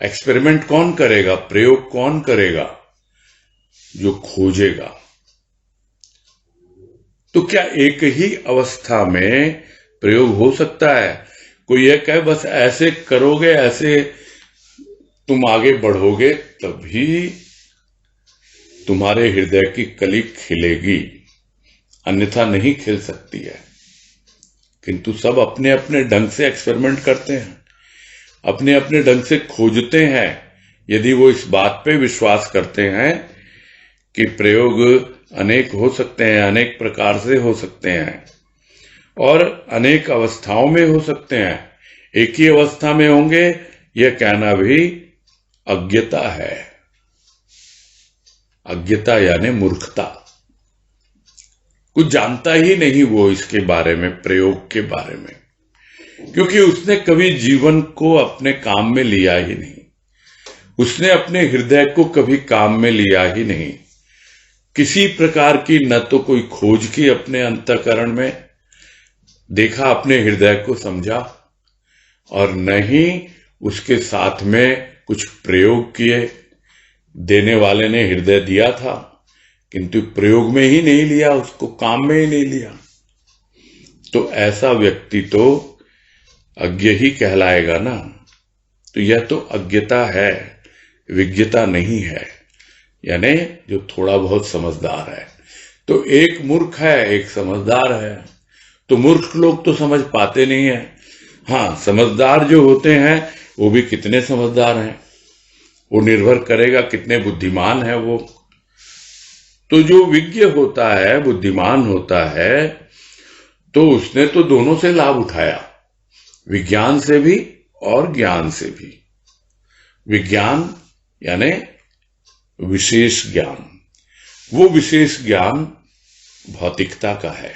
Speaker 1: एक्सपेरिमेंट कौन करेगा? प्रयोग कौन करेगा? जो खोजेगा। तो क्या एक ही अवस्था में प्रयोग हो सकता है? कोई यह कहे बस ऐसे करोगे, ऐसे तुम आगे बढ़ोगे, तभी तुम्हारे हृदय की कली खिलेगी, अन्यथा नहीं खिल सकती है। किंतु सब अपने अपने ढंग से एक्सपेरिमेंट करते हैं, अपने अपने ढंग से खोजते हैं। यदि वो इस बात पे विश्वास करते हैं कि प्रयोग अनेक हो सकते हैं, अनेक प्रकार से हो सकते हैं, और अनेक अवस्थाओं में हो सकते हैं, एक ही अवस्था में होंगे, यह कहना भी अज्ञता है। अज्ञता यानी मूर्खता। कुछ जानता ही नहीं वो इसके बारे में, प्रयोग के बारे में, क्योंकि उसने कभी जीवन को अपने काम में लिया ही नहीं। उसने अपने हृदय को कभी काम में लिया ही नहीं। किसी प्रकार की न तो कोई खोज की अपने अंतःकरण में, देखा अपने हृदय को समझा, और न ही उसके साथ में कुछ प्रयोग किए। देने वाले ने हृदय दिया था, किंतु प्रयोग में ही नहीं लिया, उसको काम में ही नहीं लिया। तो ऐसा व्यक्ति तो अज्ञ ही कहलाएगा ना। तो यह तो अज्ञता है, विज्ञता नहीं है, यानी जो थोड़ा बहुत समझदार है। तो एक मूर्ख है, एक समझदार है। तो मूर्ख लोग तो समझ पाते नहीं है। हाँ, समझदार जो होते हैं वो भी कितने समझदार हैं, वो निर्भर करेगा कितने बुद्धिमान है वो। तो जो विज्ञ होता है, बुद्धिमान होता है, तो उसने तो दोनों से लाभ उठाया, विज्ञान से भी और ज्ञान से भी। विज्ञान यानी विशेष ज्ञान। वो विशेष ज्ञान भौतिकता का है।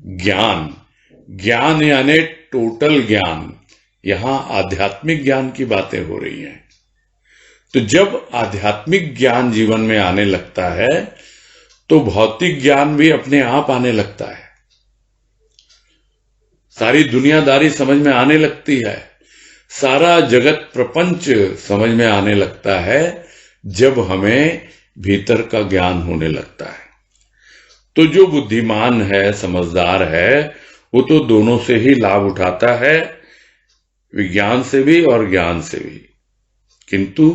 Speaker 1: ज्ञान, ज्ञान यानी टोटल ज्ञान। यहां आध्यात्मिक ज्ञान की बातें हो रही हैं। तो जब आध्यात्मिक ज्ञान जीवन में आने लगता है, तो भौतिक ज्ञान भी अपने आप आने लगता है। सारी दुनियादारी समझ में आने लगती है, सारा जगत प्रपंच समझ में आने लगता है, जब हमें भीतर का ज्ञान होने लगता है। तो जो बुद्धिमान है, समझदार है, वो तो दोनों से ही लाभ उठाता है, विज्ञान से भी और ज्ञान से भी। किंतु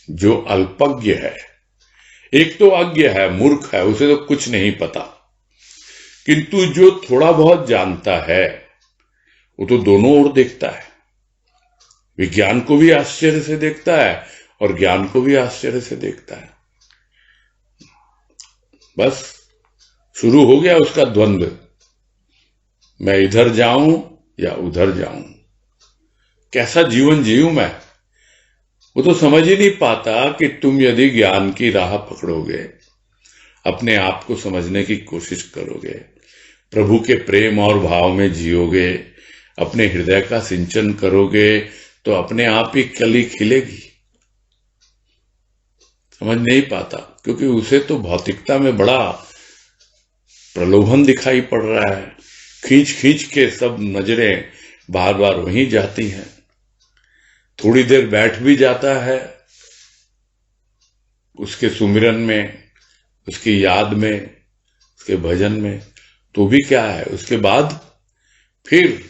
Speaker 1: जो अल्पज्ञ है, एक तो अज्ञ है, मूर्ख है, उसे तो कुछ नहीं पता, किंतु जो थोड़ा बहुत जानता है वो तो दोनों ओर देखता है, विज्ञान को भी आश्चर्य से देखता है और ज्ञान को भी आश्चर्य से देखता है। बस शुरू हो गया उसका द्वंद्व, मैं इधर जाऊं या उधर जाऊं, कैसा जीवन जीऊं मैं। वो तो समझ ही नहीं पाता कि तुम यदि ज्ञान की राह पकड़ोगे, अपने आप को समझने की कोशिश करोगे, प्रभु के प्रेम और भाव में जियोगे, अपने हृदय का सिंचन करोगे, तो अपने आप ही कली खिलेगी। समझ नहीं पाता, क्योंकि उसे तो भौतिकता में बड़ा प्रलोभन दिखाई पड़ रहा है, खींच खींच के सब नजरें बार बार वहीं जाती हैं। थोड़ी देर बैठ भी जाता है उसके सुमिरन में, उसकी याद में, उसके भजन में, तो भी क्या है, उसके बाद फिर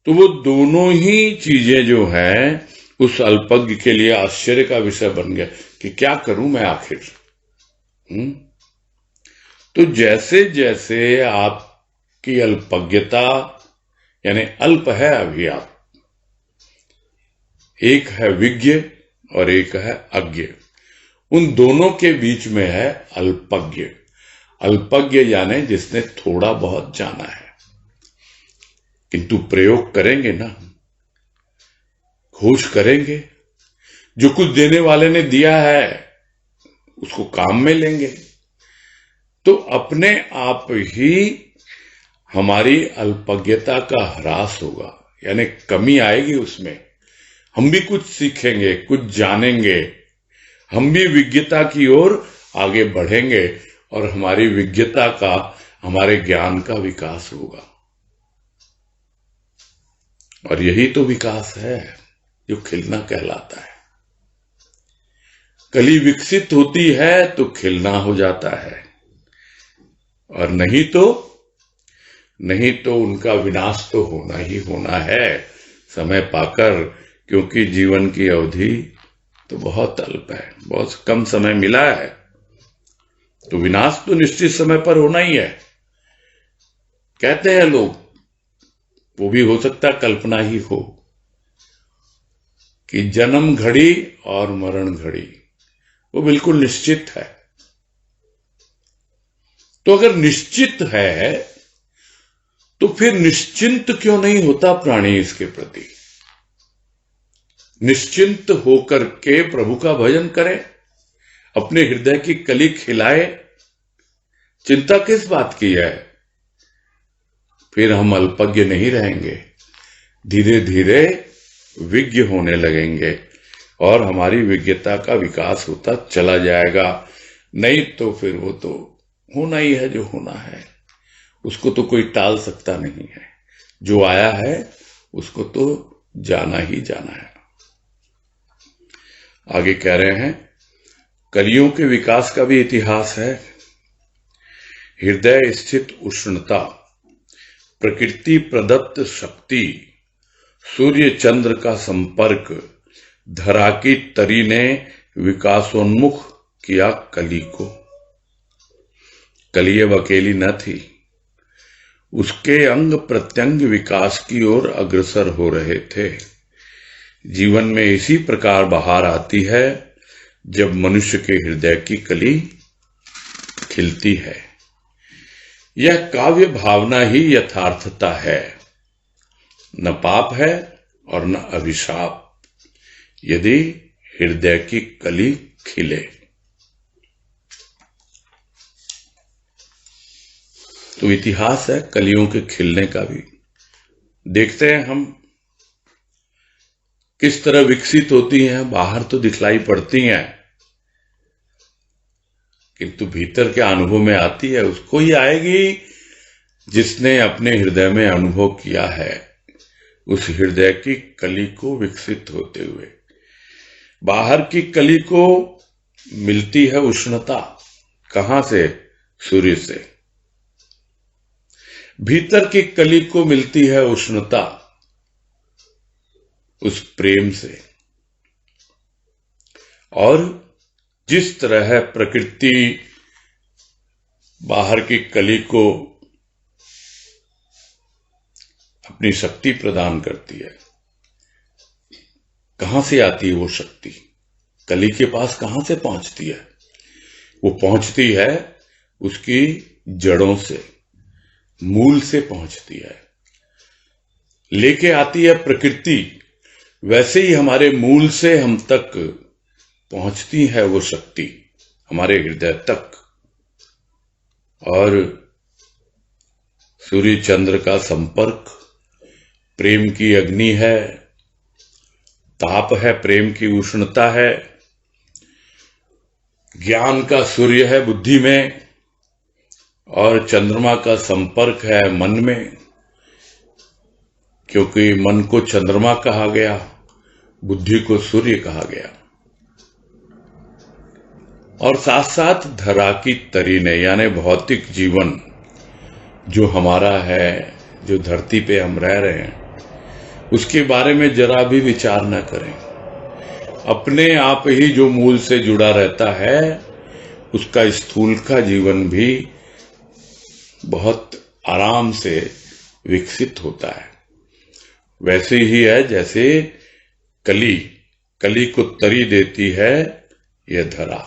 Speaker 1: तो वो दोनों ही चीजें जो हैं उस अल्पज्ञ के लिए आश्चर्य का विषय बन गया कि क्या करूं मैं आखिर। तो जैसे जैसे आपकी अल्पज्ञता, यानी अल्प है अभी आप, एक है विज्ञ और एक है अज्ञ, उन दोनों के बीच में है अल्पज्ञ। अल्पज्ञ यानी जिसने थोड़ा बहुत जाना है, किंतु प्रयोग करेंगे ना, खोज करेंगे, जो कुछ देने वाले ने दिया है उसको काम में लेंगे, तो अपने आप ही हमारी अल्पज्ञता का ह्रास होगा, यानी कमी आएगी उसमें। हम भी कुछ सीखेंगे, कुछ जानेंगे, हम भी विज्ञता की ओर आगे बढ़ेंगे और हमारी विज्ञता का, हमारे ज्ञान का विकास होगा। और यही तो विकास है जो खिलना कहलाता है। कली विकसित होती है तो खिलना हो जाता है, और नहीं तो उनका विनाश तो होना ही होना है समय पाकर, क्योंकि जीवन की अवधि तो बहुत अल्प है, बहुत कम समय मिला है, तो विनाश तो निश्चित समय पर होना ही है। कहते हैं लोग, वो भी हो सकता कल्पना ही हो, कि जन्म घड़ी और मरण घड़ी वो बिल्कुल निश्चित है। तो अगर निश्चित है तो फिर निश्चिंत क्यों नहीं होता प्राणी इसके प्रति? निश्चिंत होकर के प्रभु का भजन करे, अपने हृदय की कली खिलाए, चिंता किस बात की है? फिर हम अल्पज्ञ नहीं रहेंगे, धीरे धीरे विज्ञ होने लगेंगे और हमारी विज्ञता का विकास होता चला जाएगा। नहीं तो फिर वो तो होना ही है जो होना है, उसको तो कोई टाल सकता नहीं है। जो आया है उसको तो जाना ही जाना है। आगे कह रहे हैं, कलियों के विकास का भी इतिहास है। हृदय स्थित उष्णता, प्रकृति प्रदत्त शक्ति, सूर्य चंद्र का संपर्क, धरा की तरी ने विकासोन्मुख किया कली को। कली अब अकेली न थी, उसके अंग प्रत्यंग विकास की ओर अग्रसर हो रहे थे। जीवन में इसी प्रकार बहार आती है जब मनुष्य के हृदय की कली खिलती है। यह काव्य भावना ही यथार्थता है, न पाप है और न अभिशाप, यदि हृदय की कली खिले। तो इतिहास है कलियों के खिलने का भी। देखते हैं हम किस तरह विकसित होती हैं। बाहर तो दिखलाई पड़ती हैं, किंतु भीतर के अनुभव में आती है उसको ही आएगी जिसने अपने हृदय में अनुभव किया है, उस हृदय की कली को विकसित होते हुए। बाहर की कली को मिलती है उष्णता, कहां से? सूर्य से। भीतर की कली को मिलती है उष्णता उस प्रेम से। और जिस तरह प्रकृति बाहर की कली को अपनी शक्ति प्रदान करती है, कहां से आती है वो शक्ति? कली के पास कहां से पहुंचती है? वो पहुंचती है उसकी जड़ों से, मूल से पहुंचती है, लेके आती है प्रकृति। वैसे ही हमारे मूल से हम तक पहुंचती है वो शक्ति, हमारे हृदय तक। और सूर्य चंद्र का संपर्क प्रेम की अग्नि है, ताप है, प्रेम की उष्णता है, ज्ञान का सूर्य है बुद्धि में, और चंद्रमा का संपर्क है मन में, क्योंकि मन को चंद्रमा कहा गया, बुद्धि को सूर्य कहा गया। और साथ साथ धरा की तरी ने, यानी भौतिक जीवन जो हमारा है, जो धरती पे हम रह रहे हैं, उसके बारे में जरा भी विचार न करें। अपने आप ही जो मूल से जुड़ा रहता है, उसका स्थूल का जीवन भी बहुत आराम से विकसित होता है। वैसे ही है जैसे कली को तरी देती है यह धरा,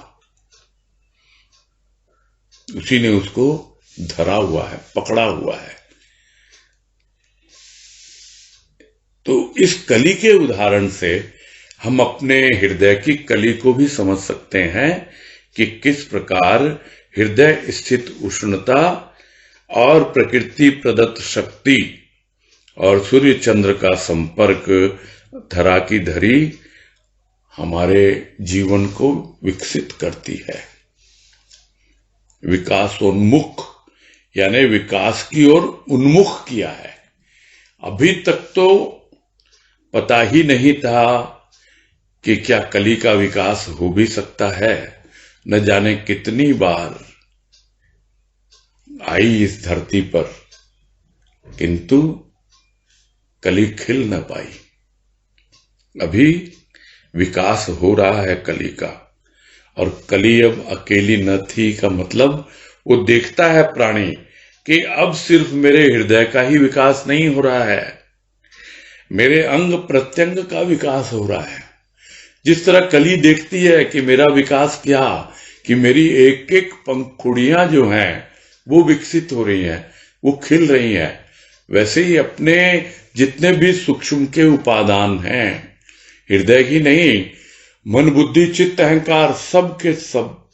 Speaker 1: उसी ने उसको धरा हुआ है, पकड़ा हुआ है। तो इस कली के उदाहरण से हम अपने हृदय की कली को भी समझ सकते हैं कि किस प्रकार हृदय स्थित उष्णता और प्रकृति प्रदत्त शक्ति और सूर्य चंद्र का संपर्क, धरा की धरी, हमारे जीवन को विकसित करती है, विकासोन्मुख, यानी विकास की ओर उन्मुख किया है। अभी तक तो पता ही नहीं था कि क्या कली का विकास हो भी सकता है। न जाने कितनी बार आई इस धरती पर, किंतु कली खिल न पाई। अभी विकास हो रहा है कली का, और कली अब अकेली न थी का मतलब वो देखता है प्राणी कि अब सिर्फ मेरे हृदय का ही विकास नहीं हो रहा है, मेरे अंग प्रत्यंग का विकास हो रहा है। जिस तरह कली देखती है कि मेरा विकास क्या, कि मेरी एक एक पंखुड़ियां जो हैं वो विकसित हो रही हैं, वो खिल रही हैं, वैसे ही अपने जितने भी सूक्ष्म के उपादान हैं, हृदय ही नहीं, मन बुद्धि चित्त अहंकार सब के सब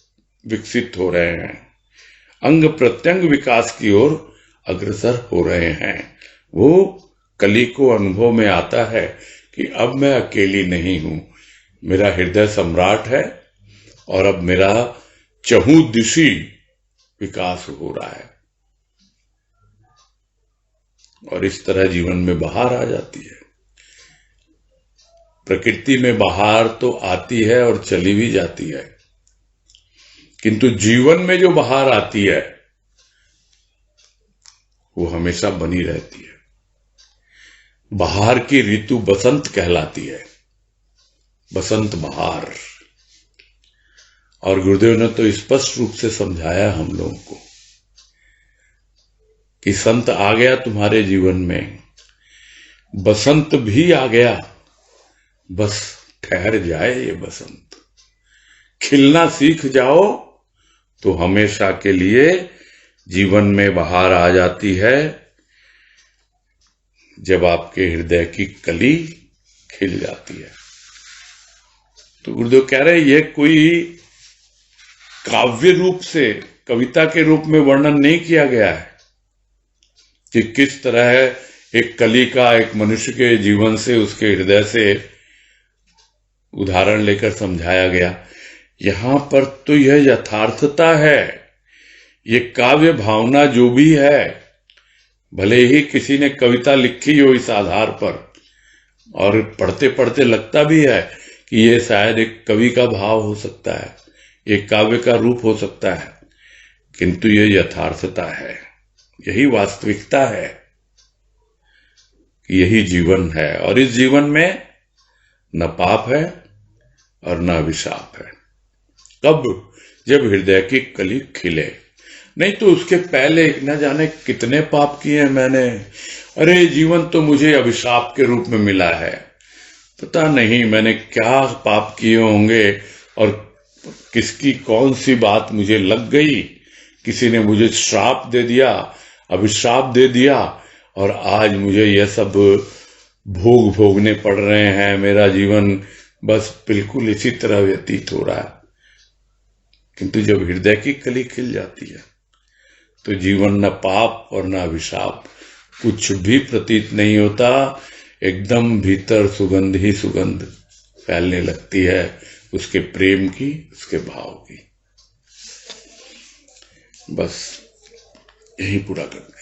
Speaker 1: विकसित हो रहे हैं, अंग प्रत्यंग विकास की ओर अग्रसर हो रहे हैं। वो कली को अनुभव में आता है कि अब मैं अकेली नहीं हूं, मेरा हृदय सम्राट है और अब मेरा चहुदिशी विकास हो रहा है। और इस तरह जीवन में बहार आ जाती है। प्रकृति में बहार तो आती है और चली भी जाती है, किंतु जीवन में जो बहार आती है वो हमेशा बनी रहती है। बहार की ऋतु बसंत कहलाती है, बसंत बहार। और गुरुदेव ने तो स्पष्ट रूप से समझाया हम लोगों को कि संत आ गया तुम्हारे जीवन में, बसंत भी आ गया, बस ठहर जाए ये बसंत, खिलना सीख जाओ तो हमेशा के लिए जीवन में बहार आ जाती है, जब आपके हृदय की कली खिल जाती है। तो गुरुदेव कह रहे ये कोई काव्य रूप से, कविता के रूप में वर्णन नहीं किया गया है कि किस तरह एक कली का एक मनुष्य के जीवन से, उसके हृदय से उदाहरण लेकर समझाया गया। यहां पर तो यह यथार्थता है, ये काव्य भावना जो भी है, भले ही किसी ने कविता लिखी हो इस आधार पर, और पढ़ते पढ़ते लगता भी है कि ये शायद एक कवि का भाव हो सकता है, एक काव्य का रूप हो सकता है, किंतु ये यथार्थता है। यही वास्तविकता है, यही जीवन है। और इस जीवन में न पाप है और न अभिशाप है। कब? जब हृदय की कली खिले। नहीं तो उसके पहले न जाने कितने पाप किए हैं मैंने। अरे जीवन तो मुझे अभिशाप के रूप में मिला है, पता नहीं मैंने क्या पाप किए होंगे और किसकी कौन सी बात मुझे लग गई, किसी ने मुझे श्राप दे दिया, अभिशाप दे दिया, और आज मुझे यह सब भोग भोगने पड़ रहे हैं। मेरा जीवन बस बिल्कुल इसी तरह व्यतीत हो रहा है। किंतु जब हृदय की कली खिल जाती है तो जीवन न पाप और न अभिशाप, कुछ भी प्रतीत नहीं होता। एकदम भीतर सुगंध ही सुगंध फैलने लगती है उसके प्रेम की, उसके भाव की। बस यही पूरा कर दिया।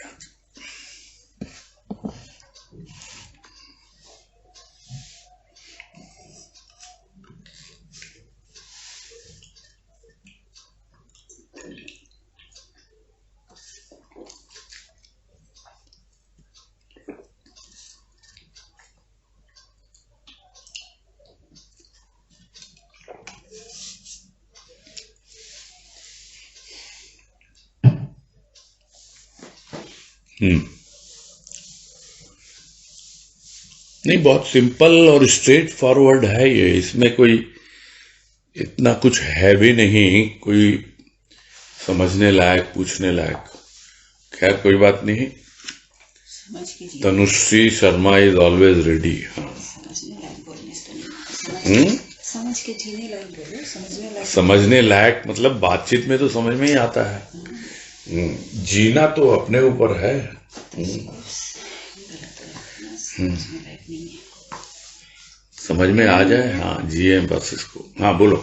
Speaker 1: नहीं, बहुत सिंपल और स्ट्रेट फॉरवर्ड है ये। इसमें कोई इतना कुछ है भी नहीं, कोई समझने लायक, पूछने लायक। खैर कोई बात नहीं। Tanushree Sharma is always ready. हाँ,
Speaker 2: समझ के जीने लायक बोलो,
Speaker 1: समझने लायक मतलब बातचीत में तो समझ में ही आता है। जीना तो अपने ऊपर है। समझ में आ जाए, हाँ जिए बस इसको। हाँ बोलो।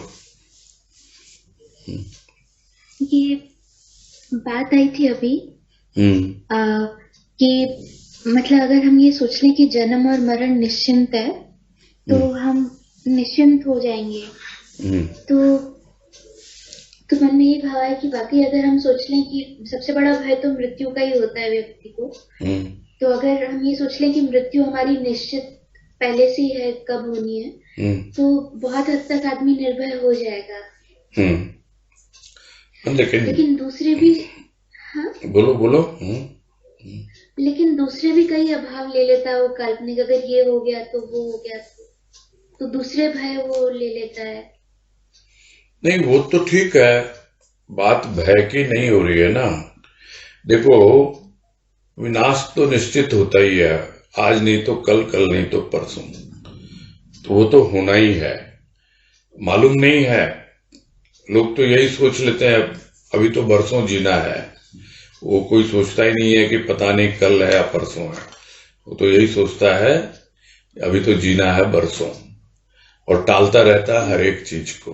Speaker 3: ये बात आई थी अभी कि मतलब अगर हम ये सोच लें कि जन्म और मरण निश्चिंत है तो हम निश्चिंत हो जाएंगे। तो मन में ये भाव है कि वाकई अगर हम सोच लें कि सबसे बड़ा भय तो मृत्यु का ही होता है व्यक्ति को, तो अगर हम ये सोच लें कि मृत्यु हमारी निश्चित पहले से ही है कब होनी है, तो बहुत हद तक आदमी निर्भय हो जाएगा। लेकिन दूसरे भी, हाँ
Speaker 1: बोलो।
Speaker 3: लेकिन दूसरे भी कई अभाव ले लेता है वो काल्पनिक। अगर ये हो गया तो वो हो गया तो दूसरे भय वो ले लेता है।
Speaker 1: नहीं वो तो ठीक है, बात भय की नहीं हो रही है ना। देखो विनाश तो निश्चित होता ही है, आज नहीं तो कल, कल नहीं तो परसों, तो वो तो होना ही है। मालूम नहीं है, लोग तो यही सोच लेते हैं अभी तो बरसों जीना है। वो कोई सोचता ही नहीं है कि पता नहीं कल है या परसों है। वो तो यही सोचता है अभी तो जीना है बरसों, और टालता रहता है हर एक चीज को।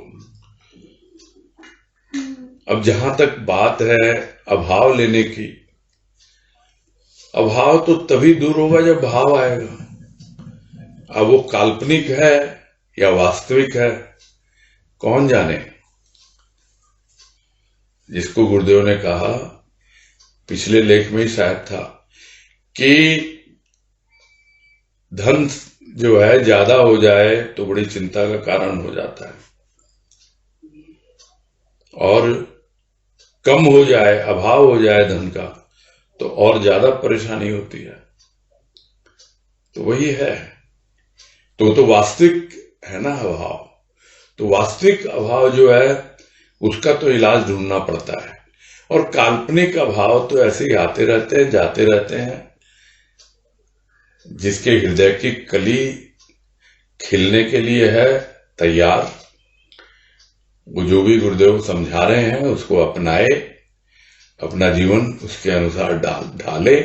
Speaker 1: अब जहां तक बात है अभाव लेने की, अभाव तो तभी दूर होगा जब भाव आएगा। अब वो काल्पनिक है या वास्तविक है कौन जाने। जिसको गुरुदेव ने कहा, पिछले लेख में ही शायद था, कि धन जो है ज्यादा हो जाए तो बड़ी चिंता का कारण हो जाता है, और कम हो जाए, अभाव हो जाए धन का, तो और ज्यादा परेशानी होती है। तो वही है, तो वास्तविक है ना अभाव। तो वास्तविक अभाव जो है उसका तो इलाज ढूंढना पड़ता है, और काल्पनिक अभाव तो ऐसे ही आते रहते हैं, जाते रहते हैं। जिसके हृदय की कली खिलने के लिए है तैयार, वो जो भी गुरुदेव समझा रहे हैं उसको अपनाए, अपना जीवन उसके अनुसार ढाले,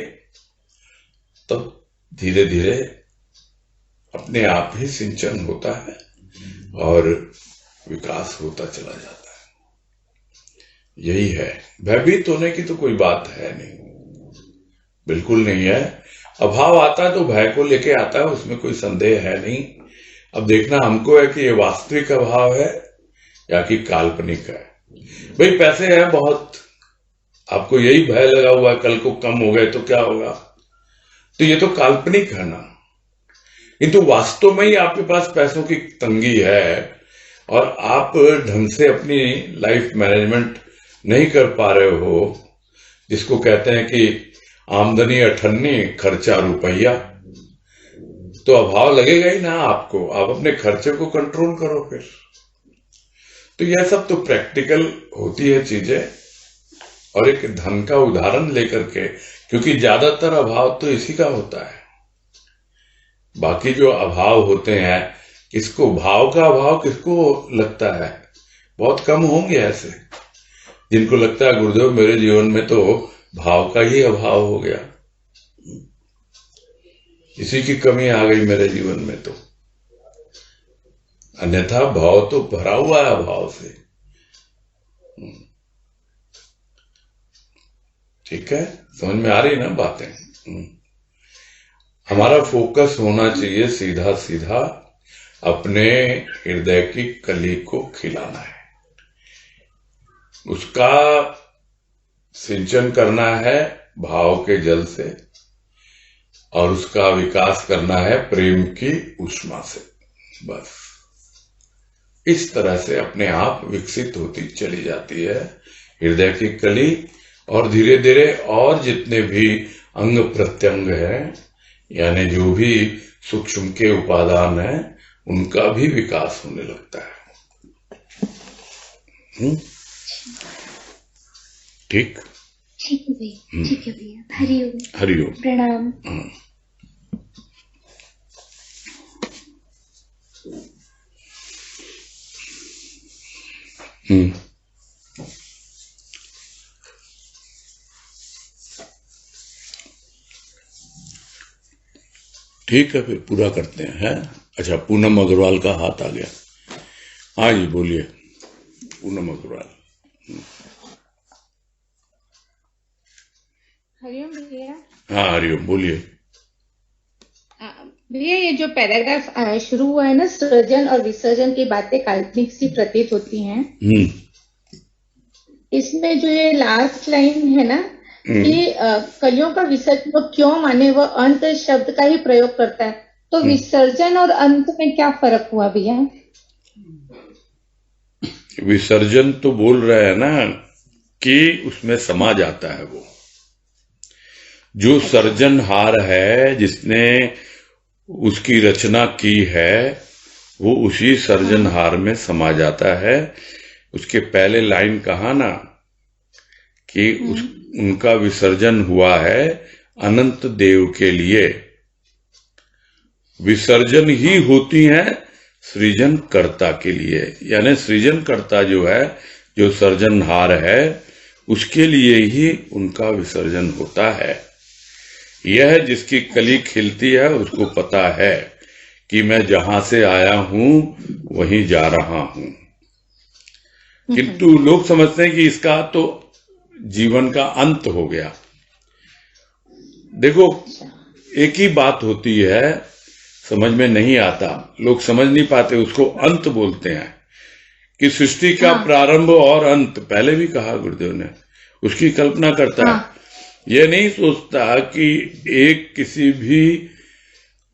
Speaker 1: तब धीरे धीरे अपने आप ही सिंचन होता है और विकास होता चला जाता है। यही है, भयभीत होने की तो कोई बात है नहीं, बिल्कुल नहीं है। अभाव आता है तो भय को लेके आता है, उसमें कोई संदेह है नहीं। अब देखना हमको है कि ये वास्तविक अभाव है या कि काल्पनिक है। भाई पैसे हैं बहुत, आपको यही भय लगा हुआ है कल को कम हो गए तो क्या होगा। तो ये तो काल्पनिक है ना, किंतु वास्तव में ही आपके पास पैसों की तंगी है और आप ढंग से अपनी लाइफ मैनेजमेंट नहीं कर पा रहे हो, जिसको कहते हैं कि आमदनी 98 खर्चा रुपया, तो अभाव लगेगा ही ना आपको। आप अपने खर्चे को कंट्रोल करो फिर। तो यह सब तो प्रैक्टिकल होती है चीजें, और एक धन का उदाहरण लेकर के, क्योंकि ज्यादातर अभाव तो इसी का होता है। बाकी जो अभाव होते हैं, किसको भाव का अभाव किसको लगता है, बहुत कम होंगे ऐसे जिनको लगता है गुरुदेव मेरे जीवन में तो भाव का ही अभाव हो गया, इसी की कमी आ गई मेरे जीवन में। तो अन्यथा भाव तो भरा हुआ है अभाव से। ठीक है, समझ में आ रही ना बातें। हमारा फोकस होना चाहिए सीधा सीधा अपने हृदय की कली को खिलाना है, उसका सिंचन करना है भाव के जल से, और उसका विकास करना है प्रेम की ऊष्मा से। बस इस तरह से अपने आप विकसित होती चली जाती है हृदय की कली, और धीरे धीरे और जितने भी अंग प्रत्यंग हैं, यानी जो भी सूक्ष्म के उपादान हैं, उनका भी विकास होने लगता है। ठीक
Speaker 3: ठीक है भैया, ठीक है भैया। हरिओम।
Speaker 1: हरिओम।
Speaker 3: प्रणाम।
Speaker 1: ठीक है, फिर पूरा करते हैं। अच्छा, पूनम अग्रवाल का हाथ आ गया। हाँ जी, बोलिए पूनम अग्रवाल।
Speaker 4: हरिओम भैया।
Speaker 1: हाँ हरिओम, बोलिए।
Speaker 4: भैया, ये जो पैराग्राफ शुरू हुआ है ना, सृजन और विसर्जन की बातें काल्पनिक सी प्रतीत होती हैं, इसमें जो ये लास्ट लाइन है ना, कि कलियों का विसर्जन वो क्यों माने, वह अंत शब्द का ही प्रयोग करता है, तो विसर्जन और अंत में क्या फर्क हुआ भैया?
Speaker 1: विसर्जन तो बोल रहे हैं ना कि उसमें समा जाता है वो जो सर्जनहार है, जिसने उसकी रचना की है, वो उसी सर्जनहार में समा जाता है। उसके पहले लाइन कहा ना कि उनका विसर्जन हुआ है अनंत देव के लिए। विसर्जन ही होती है सृजन कर्ता के लिए, यानी सृजन कर्ता जो है, जो सर्जनहार है, उसके लिए ही उनका विसर्जन होता है। यह जिसकी कली खिलती है उसको पता है कि मैं जहां से आया हूं वहीं जा रहा हूं, किंतु लोग समझते हैं कि इसका तो जीवन का अंत हो गया। देखो, एक ही बात होती है, समझ में नहीं आता, लोग समझ नहीं पाते, उसको अंत बोलते हैं कि सृष्टि का प्रारंभ और अंत, पहले भी कहा गुरुदेव ने, उसकी कल्पना करता है। यह नहीं सोचता कि एक किसी भी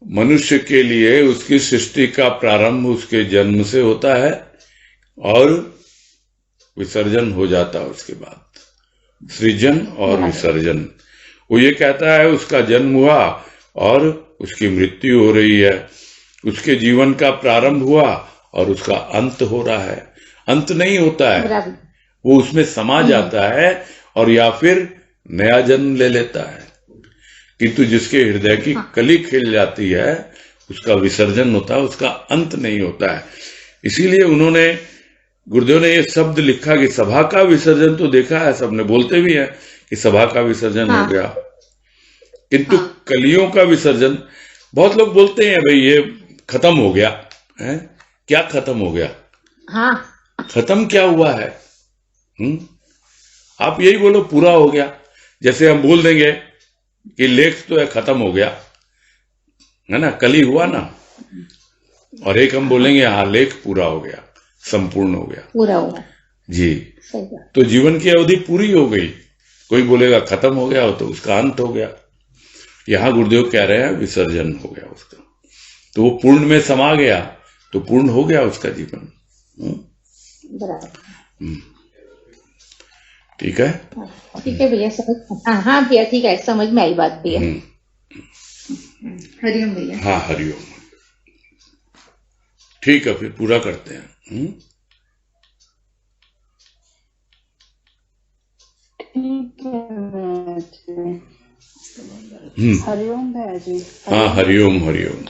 Speaker 1: मनुष्य के लिए उसकी सृष्टि का प्रारंभ उसके जन्म से होता है और विसर्जन हो जाता है उसके बाद। सृजन और विसर्जन, वो ये कहता है उसका जन्म हुआ और उसकी मृत्यु हो रही है, उसके जीवन का प्रारंभ हुआ और उसका अंत हो रहा है। अंत नहीं होता है, वो उसमें समा जाता है और या फिर नया जन्म ले लेता है। किंतु जिसके हृदय की कली खिल जाती है उसका विसर्जन होता है, उसका अंत नहीं होता है। इसीलिए उन्होंने, गुरुदेव ने ये शब्द लिखा कि सभा का विसर्जन, तो देखा है सबने, बोलते भी है कि सभा का विसर्जन हो गया, किंतु कलियों का विसर्जन, बहुत लोग बोलते हैं भाई ये खत्म हो गया है। क्या खत्म हो गया? खत्म क्या हुआ है? आप यही बोलो पूरा हो गया। जैसे हम बोल देंगे कि लेख तो है खत्म हो गया, है ना, कली हुआ ना, और एक हम बोलेंगे हाँ लेख पूरा हो गया, संपूर्ण हो गया,
Speaker 4: पूरा हुआ
Speaker 1: जी। तो जीवन की अवधि पूरी हो गई, कोई बोलेगा खत्म हो गया हो तो उसका अंत हो गया। यहां गुरुदेव कह रहे हैं विसर्जन हो गया उसका, तो वो पूर्ण में समा गया तो पूर्ण हो गया उसका जीवन।
Speaker 4: बराबर।
Speaker 1: ठीक है,
Speaker 4: ठीक है भैया, समझ, हाँ भैया ठीक है, समझ में आई बात भैया।
Speaker 2: हरिओम भैया।
Speaker 1: हाँ हरिओम। ठीक है, फिर पूरा करते हैं।
Speaker 2: हरिओम भैया जी।
Speaker 1: हाँ हरिओम हरिओम।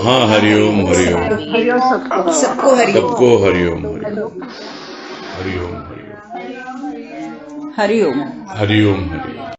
Speaker 1: हाँ हरिओम हरिओम।
Speaker 2: हरिओम सबको हरिओम।
Speaker 1: सबको हरिओम हरिओम हरिओम
Speaker 2: हरिओम।
Speaker 1: हरिओम हरिओम।